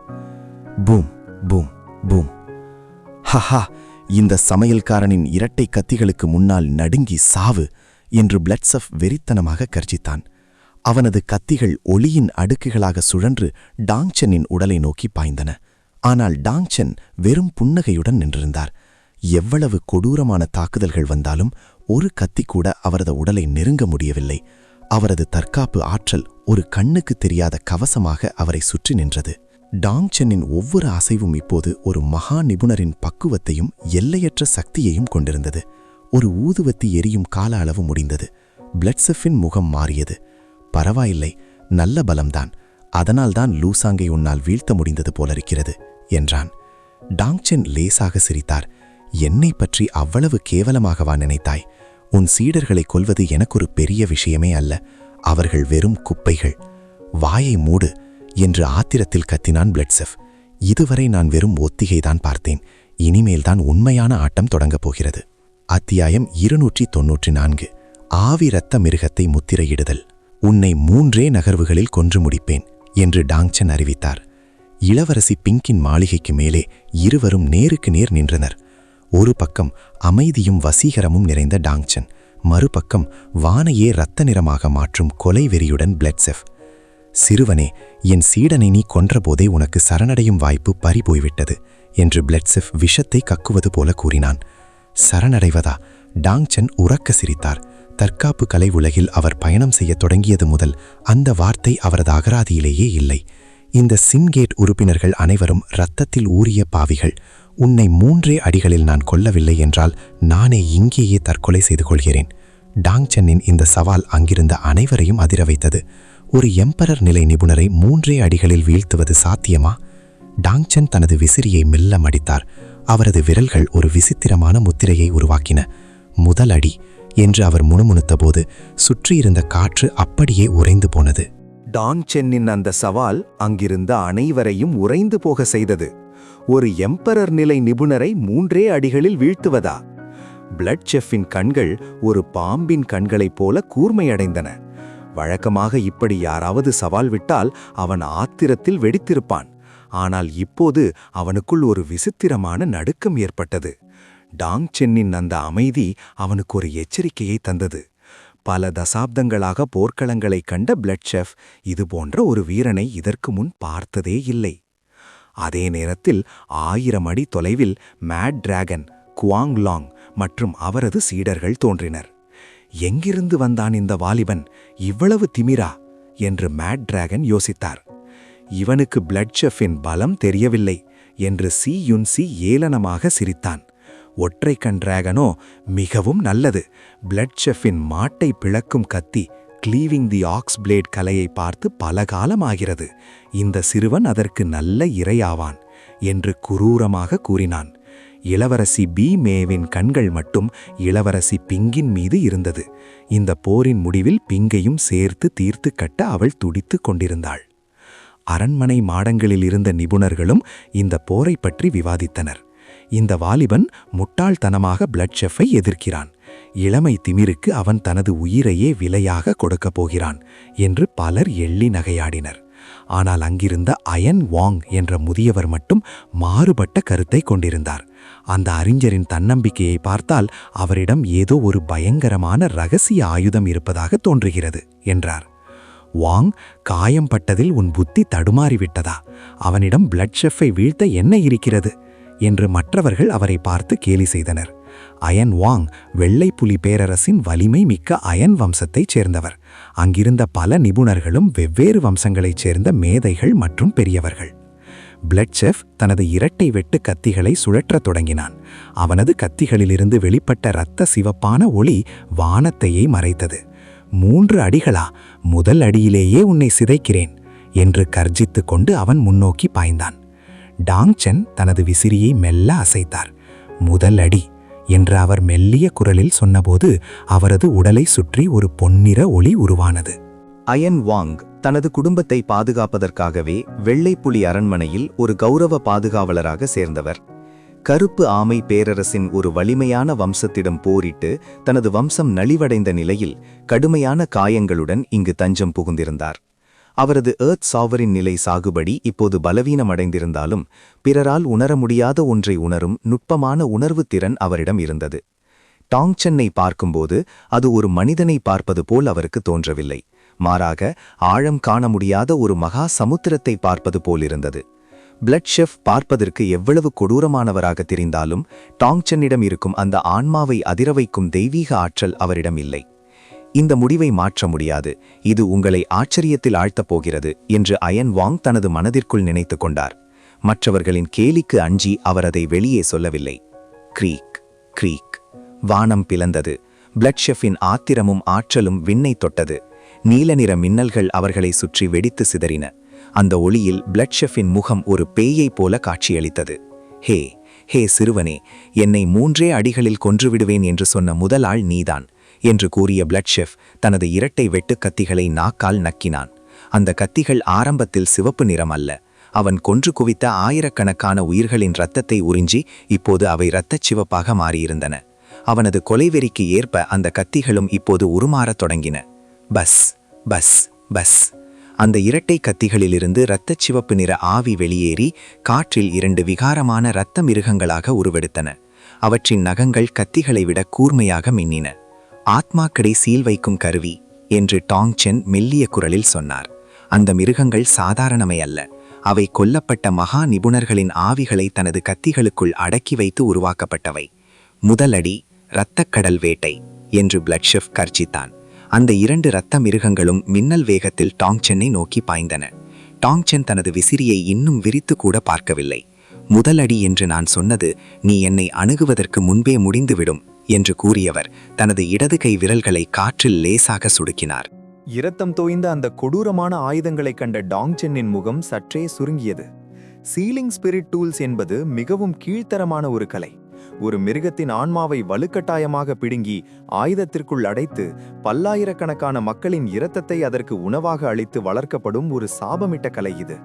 Boom boom boom. ஹஹா, இந்த சமையல்காரனின் இரட்டை கத்திகளுக்கு முன்னால் நடுங்கி சாவு என்று பிளட் ஷெஃப் வெறித்தனமாக கர்ஜித்தான். அவனது கத்திகள் ஒளியின் அடுக்குகளாக சுழன்று டாங் சென்னின் உடலை நோக்கி பாய்ந்தன. ஆனால் டாங் சென் வெறும் புன்னகையுடன் நின்றிருந்தார். எவ்வளவு கொடூரமான தாக்குதல்கள் வந்தாலும் ஒரு கத்தி கூட அவரது உடலை நெருங்க முடியவில்லை. அவரது தற்காப்பு ஆற்றல் ஒரு கண்ணுக்கு தெரியாத கவசமாக அவரை சுற்றி நின்றது. டாங் சென்னின் ஒவ்வொரு அசைவும் இப்போது ஒரு மகா நிபுணரின் பக்குவத்தையும் எல்லையற்ற சக்தியையும் கொண்டிருந்தது. ஒரு ஊதுவத்தி எரியும் கால அளவு முடிந்தது. பிளட் ஷெஃப்பின் முகம் மாறியது. பரவாயில்லை, நல்ல பலம்தான். அதனால்தான் லூசாங்கை உன்னால் வீழ்த்த முடிந்தது போலிருக்கிறது என்றான். டாங் சென் லேசாக சிரித்தார். என்னை பற்றி அவ்வளவு கேவலமாகவா நினைத்தாய்? உன் சீடர்களை கொல்வது எனக்கொரு பெரிய விஷயமே அல்ல. அவர்கள் வெறும் குப்பைகள். வாயை மூடு என்று ஆத்திரத்தில் கத்தினான் பிளட் ஷெஃப். இதுவரை நான் வெறும் ஒத்திகைதான் பார்த்தேன். இனிமேல்தான் உண்மையான ஆட்டம் தொடங்கப் போகிறது. அத்தியாயம் 294. ஆவி இரத்த மிருகத்தை முத்திரையிடுதல். உன்னை 3 நகர்வுகளில் கொன்று முடிப்பேன் என்று டாங் சென் அறிவித்தார். இளவரசி பிங்கின் மாளிகைக்கு மேலே இருவரும் நேருக்கு நேர் நின்றனர். ஒரு பக்கம் அமைதியும் வசீகரமும் நிறைந்த டாங் சென், மறுபக்கம் வானையே இரத்த நிறமாக மாற்றும் கொலை வெறியுடன் பிளட் ஷெஃப். சிறுவனே, என் சீடனை நீ கொன்றபோதே உனக்கு சரணடையும் வாய்ப்பு பறிபோய்விட்டது என்று பிளட் ஷெஃப் விஷத்தை கக்குவது போல கூறினான். சரணடைவதா? டாங் சென் உறக்க சிரித்தார். தற்காப்பு கலை உலகில் அவர் பயணம் செய்ய தொடங்கியது முதல் அந்த வார்த்தை அவரது அகராதியிலேயே இல்லை. இந்த சின்கேட் உறுப்பினர்கள் அனைவரும் இரத்தத்தில் ஊறிய பாவிகள். உன்னை 3 அடிகளில் நான் கொல்லவில்லை என்றால் நானே இங்கேயே தற்கொலை செய்து கொள்கிறேன். டாங் சென்னின் இந்த சவால் அங்கிருந்த அனைவரையும் அதிர வைத்தது. ஒரு எம்பரர் நிலை நிபுணரை 3 அடிகளில் வீழ்த்துவது சாத்தியமா? டாங் சென் தனது விசிறியை மெல்ல மடித்தார். அவரது விரல்கள் ஒரு விசித்திரமான முத்திரையை உருவாக்கின. முதல் அடி என்று அவர் முணுமுணுத்தபோது சுற்றியிருந்த காற்று அப்படியே உறைந்து போனது. டாங் சென்னின் அந்த சவால் அங்கிருந்த அனைவரையும் உறைந்து போக செய்தது. ஒரு எம்பரர் நிலை நிபுணரை 3 அடிகளில் வீழ்த்துவதா? பிளட் ஷெஃப்பின் கண்கள் ஒரு பாம்பின் கண்களைப் போல கூர்மையடைந்தன. வழக்கமாக இப்படி யாராவது சவால் விட்டால் அவன் ஆத்திரத்தில் வெடித்திருப்பான். ஆனால் இப்போது அவனுக்குள் ஒரு விசித்திரமான நடுக்கம் ஏற்பட்டது. டாங் சென்னின் அந்த அமைதி அவனுக்கு ஒரு எச்சரிக்கையை தந்தது. பல தசாப்தங்களாக போர்க்களங்களைக் கண்ட பிளட் ஷெஃப் இதுபோன்ற ஒரு வீரனை இதற்கு முன் பார்த்ததே இல்லை. அதே நேரத்தில் 1000 அடி தொலைவில் மேட் டிராகன், குவாங் லாங் மற்றும் அவரது சீடர்கள் தோன்றினர். எங்கிருந்து வந்தான் இந்த வாலிபன், இவ்வளவு திமிரா என்று மேட் டிராகன் யோசித்தார். இவனுக்கு பிளட் ஷெஃப்பின் பலம் தெரியவில்லை என்று சி யுன்சி ஏளனமாக சிரித்தான். ஒற்றை கண் டிராகனோ, மிகவும் நல்லது, பிளட் ஷெஃப்பின் மாட்டை பிளக்கும் கத்தி கிளீவிங் தி ஆக்ஸ் பிளேட் கலையை பார்த்து பல காலமாகிறது. இந்த சிறுவன் அதற்கு நல்ல இரையாவான் என்று குரூரமாக கூறினான். இளவரசி பி மேவின் கண்கள் மட்டும் இளவரசி பிங்கின் மீது இருந்தது. இந்த போரின் முடிவில் பிங்கையும் சேர்த்து தீர்த்து கட்ட அவள் துடித்துக் கொண்டிருந்தாள். அரண்மனை மாடங்களில் இருந்த நிபுணர்களும் இந்த போரை பற்றி விவாதித்தனர். இந்த வாலிபன் முட்டாள்தனமாக பிளட் ஷெஃப்பை எதிர்க்கிறான். இளமை திமிருக்கு அவன் தனது உயிரையே விலையாக கொடுக்கப் போகிறான் என்று பலர் எள்ளி நகையாடினர். ஆனால் அங்கிருந்த அயன் வாங் என்ற முதியவர் மட்டும் மாறுபட்ட கருத்தை கொண்டிருந்தார். அந்த அறிஞரின் தன்னம்பிக்கையை பார்த்தால் அவரிடம் ஏதோ ஒரு பயங்கரமான ரகசிய ஆயுதம் இருப்பதாக தோன்றுகிறது என்றார். வாங், காயம் பட்டதில் உன் புத்தி தடுமாறிவிட்டதா? அவனிடம் பிளட் ஷெஃப்பை வீழ்த்த என்ன இருக்கிறது என்று மற்றவர்கள் அவரை பார்த்து கேலி செய்தனர். அயன் வாங் வெள்ளை புலி பேரரசின் வலிமை மிக்க அயன் வம்சத்தைச் சேர்ந்தவர். அங்கிருந்த பல நிபுணர்களும் வெவ்வேறு வம்சங்களைச் சேர்ந்த மேதைகள் மற்றும் பெரியவர்கள். பிளட் ஷெஃப் தனது இரட்டை வெட்டு கத்திகளை சுழற்றத் தொடங்கினான். அவனது கத்திகளிலிருந்து வெளிப்பட்ட இரத்த சிவப்பான ஒளி வானத்தையே மறைத்தது. 3 அடிகளா? முதல் அடியிலேயே உன்னை சிதைக்கிறேன் என்று கர்ஜித்துக் கொண்டு அவன் முன்னோக்கி பாய்ந்தான். டாங் சென் தனது விசிறியை மெல்ல அசைத்தார். முதல் அடி என்று அவர் மெல்லிய குரலில் சொன்னபோது அவரது உடலை சுற்றி ஒரு பொன்னிற ஒளி உருவானது. அயன் வாங் தனது குடும்பத்தை பாதுகாப்பதற்காகவே வெள்ளைப்புலி அரண்மனையில் ஒரு கௌரவ பாதுகாவலராக சேர்ந்தவர். கருப்பு ஆமை பேரரசின் ஒரு வலிமையான வம்சத்திடம் போரிட்டு தனது வம்சம் நலிவடைந்த நிலையில் கடுமையான காயங்களுடன் இங்கு தஞ்சம் புகுந்திருந்தார். அவரது எர்த் சாவரின் நிலை சாகுபடி இப்போது பலவீனமடைந்திருந்தாலும் பிறரால் உணர முடியாத ஒன்றை உணரும் நுட்பமான உணர்வு திறன் அவரிடம் இருந்தது. டாங் சென்னை பார்க்கும்போது அது ஒரு மனிதனை பார்ப்பது போல் அவருக்கு தோன்றவில்லை. மாறாக ஆழம் காண முடியாத ஒரு மகா சமுத்திரத்தை பார்ப்பது போலிருந்தது. பிளட் ஷெஃப் பார்ப்பதற்கு எவ்வளவு கொடூரமானவராக தெரிந்தாலும் டாங் சென்னிடம் இருக்கும் அந்த ஆன்மாவை அதிரவைக்கும் தெய்வீக ஆற்றல் அவரிடம் இல்லை. இந்த முடிவை மாற்ற முடியாது, இது உங்களை ஆச்சரியத்தில் ஆழ்த்தப் போகிறது என்று அயன் வாங் தனது மனதிற்குள் நினைத்து கொண்டார். மற்றவர்களின் கேலிக்கு அஞ்சி அவர் அதை வெளியே சொல்லவில்லை. க்ரீக் க்ரீக் வானம் பிளந்தது. பிளட் ஷெஃப்பின் ஆத்திரமும் ஆற்றலும் விண்ணை தொட்டது. நீல நிற மின்னல்கள் அவர்களை சுற்றி வெடித்து சிதறின. அந்த ஒளியில் பிளட் ஷெஃப்பின் முகம் ஒரு பேயைப் போல காட்சியளித்தது. ஹே ஹே சிறுவனே, என்னை 3 அடிகளில் கொன்றுவிடுவேன் என்று சொன்ன முதல் ஆள் நீதான் என்று கூறிய பிளட் ஷெஃப் தனது இரட்டை வெட்டு கத்திகளை நாக்கால் நக்கினான். அந்த கத்திகள் ஆரம்பத்தில் சிவப்பு நிறம் அல்ல. அவன் கொன்று குவித்த ஆயிரக்கணக்கான உயிர்களின் இரத்தத்தை உறிஞ்சி இப்போது அவை இரத்தச் சிவப்பாக மாறியிருந்தன. அவனது கொலைவெறிக்கு ஏற்ப அந்த கத்திகளும் இப்போது உருமாறத் தொடங்கின. Bus bus bus. அந்த இரட்டை கத்திகளிலிருந்து இரத்தச் சிவப்பு நிற ஆவி வெளியேறி காற்றில் 2 விகாரமான இரத்த மிருகங்களாக உருவெடுத்தன. அவற்றின் நகங்கள் கத்திகளை விட கூர்மையாக மின்னின. ஆத்மாக்களை சீல் வைக்கும் கருவி என்று டாங் சென் மெல்லிய குரலில் சொன்னார். அந்த மிருகங்கள் சாதாரணமை அல்ல. அவை கொல்லப்பட்ட மகா நிபுணர்களின் ஆவிகளை தனது கத்திகளுக்குள் அடக்கி வைத்து உருவாக்கப்பட்டவை. முதலடி இரத்தக்கடல் வேட்டை என்று பிளட் ஷெஃப் கர்ச்சித்தான். அந்த 2 இரத்த மிருகங்களும் மின்னல் வேகத்தில் டாங் சென்னை நோக்கி பாய்ந்தன. டாங் சென் தனது விசிறியை இன்னும் விரித்து கூட பார்க்கவில்லை. முதலடி என்று நான் சொன்னது நீ என்னை அணுகுவதற்கு முன்பே முடிந்துவிடும் என்று கூறியவர் தனது இடது கை விரல்களை காற்றில் லேசாக சுடுக்கினார். இரத்தம் தோய்ந்த அந்த கொடூரமான ஆயுதங்களைக் கண்ட டாங் சென்னின் முகம் சற்றே சுருங்கியது. சீலிங் ஸ்பிரிட் டூல்ஸ் என்பது மிகவும் கீழ்த்தரமான ஒரு கலை. ஒரு மிருகத்தின் ஆன்மாவை வலுக்கட்டாயமாக பிடுங்கி ஆயுதத்திற்குள் அடைத்து பல்லாயிரக்கணக்கான மக்களின் இரத்தத்தை அதற்கு உணவாக அளித்து வளர்க்கப்படும் ஒரு சாபமிட்ட கலை இது.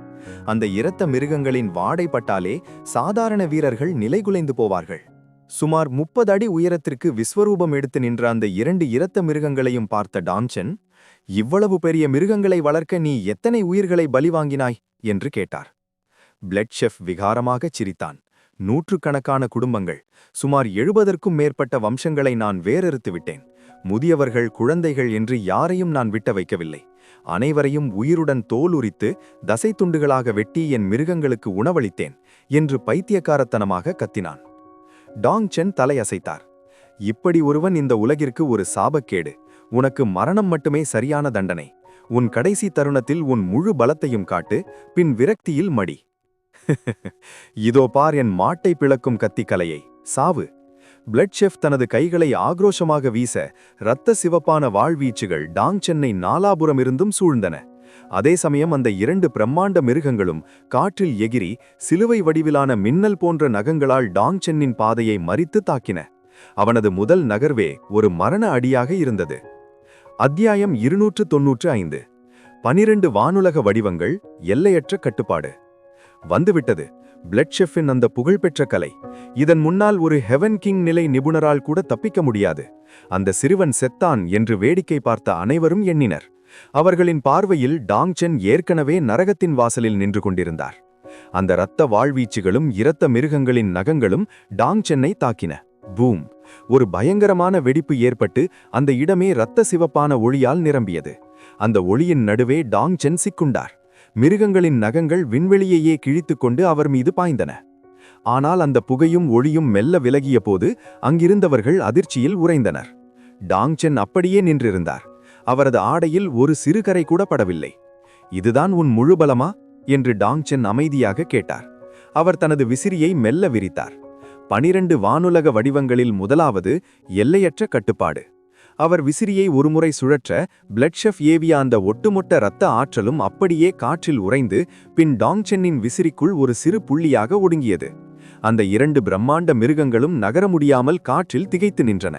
அந்த இரத்த மிருகங்களின் வாடை பட்டாலே சாதாரண வீரர்கள் நிலைகுலைந்து போவார்கள். சுமார் 30 அடி உயரத்திற்கு விஸ்வரூபம் எடுத்து நின்ற அந்த 2 இரத்த மிருகங்களையும் பார்த்த டாங் சென், இவ்வளவு பெரிய மிருகங்களை வளர்க்க நீ எத்தனை உயிர்களை பலி வாங்கினாய் என்று கேட்டார். பிளட் ஷெஃப் விகாரமாகச் சிரித்தான். நூற்றுக்கணக்கான குடும்பங்கள், சுமார் 70க்கும் மேற்பட்ட வம்சங்களை நான் வேறறுத்து விட்டேன். முதியவர்கள், குழந்தைகள் என்று யாரையும் நான் விட்ட வைக்கவில்லை. அனைவரையும் உயிருடன் தோல் உரித்து தசை துண்டுகளாக வெட்டி என் மிருகங்களுக்கு உணவளித்தேன் என்று பைத்தியக்காரத்தனமாக கத்தினான். டாங் சென் தலையசைத்தார். இப்படி ஒருவன் இந்த உலகிற்கு ஒரு சாபக்கேடு. உனக்கு மரணம் மட்டுமே சரியான தண்டனை. உன் கடைசி தருணத்தில் உன் முழு பலத்தையும் காட்டு, பின் விரக்தியில் மடி. இதோ பார் என் மாட்டை பிளக்கும் கத்தி கலையை, சாவு. பிளட் ஷெஃப் தனது கைகளை ஆக்ரோஷமாக வீச இரத்த சிவப்பான வாழ்வீச்சுகள் டாங் சென்னை நாலாபுறமிருந்தும் சூழ்ந்தன. அதே சமயம் அந்த 2 பிரம்மாண்ட மிருகங்களும் காற்றில் எகிரி சிலுவை வடிவிலான மின்னல் போன்ற நகங்களால் டாங் சென்னின் பாதையை மறித்து தாக்கின. அவனது முதல் நகர்வே ஒரு மரண அடியாக இருந்தது. அத்தியாயம் 295. 12 வானுலக வடிவங்கள், எல்லையற்ற கட்டுப்பாடு. வந்துவிட்டது பிளட் ஷெஃப்பின் அந்த புகழ்பெற்ற கலை. இதன் முன்னால் ஒரு ஹெவன் கிங் நிலை நிபுணரால் கூட தப்பிக்க முடியாது. அந்த சிறுவன் செத்தான் என்று வேடிக்கை பார்த்த அனைவரும் எண்ணினர். அவர்களின் பார்வையில் டாங் சென் ஏற்கனவே நரகத்தின் வாசலில் நின்று கொண்டிருந்தார். அந்த இரத்த வாழ்வீச்சுகளும் இரத்த மிருகங்களின் நகங்களும் டாங் சென்னை தாக்கின. பூம்! ஒரு பயங்கரமான வெடிப்பு ஏற்பட்டு அந்த இடமே இரத்த சிவப்பான ஒளியால் நிரம்பியது. அந்த ஒளியின் நடுவே டாங் சென் சிக்குண்டார். மிருகங்களின் நகங்கள் விண்வெளியையே கிழித்துக்கொண்டு அவர் மீது பாய்ந்தன. ஆனால் அந்த புகையும் ஒளியும் மெல்ல விலகிய போது அங்கிருந்தவர்கள் அதிர்ச்சியில் உறைந்தனர். டாங் சென் அப்படியே நின்றிருந்தார். அவரது ஆடையில் ஒரு சிறு கரை கூட படவில்லை. இதுதான் உன் முழு பலமா என்று டாங் சென் அமைதியாக கேட்டார். அவர் தனது விசிறியை மெல்ல விரித்தார். 12 வானுலக வடிவங்களில் முதலாவது எல்லையற்ற கட்டுப்பாடு. அவர் விசிறியை ஒருமுறை சுழற்ற பிளட் ஷெஃப் ஏவிய அந்த ஒட்டுமொட்ட இரத்த ஆற்றலும் அப்படியே காற்றில் உறைந்து பின் டாங் சென்னின் விசிறிக்குள் ஒரு சிறு புள்ளியாக ஒடுங்கியது. அந்த 2 பிரம்மாண்ட மிருகங்களும் நகர முடியாமல் காற்றில் திகைத்து நின்றன.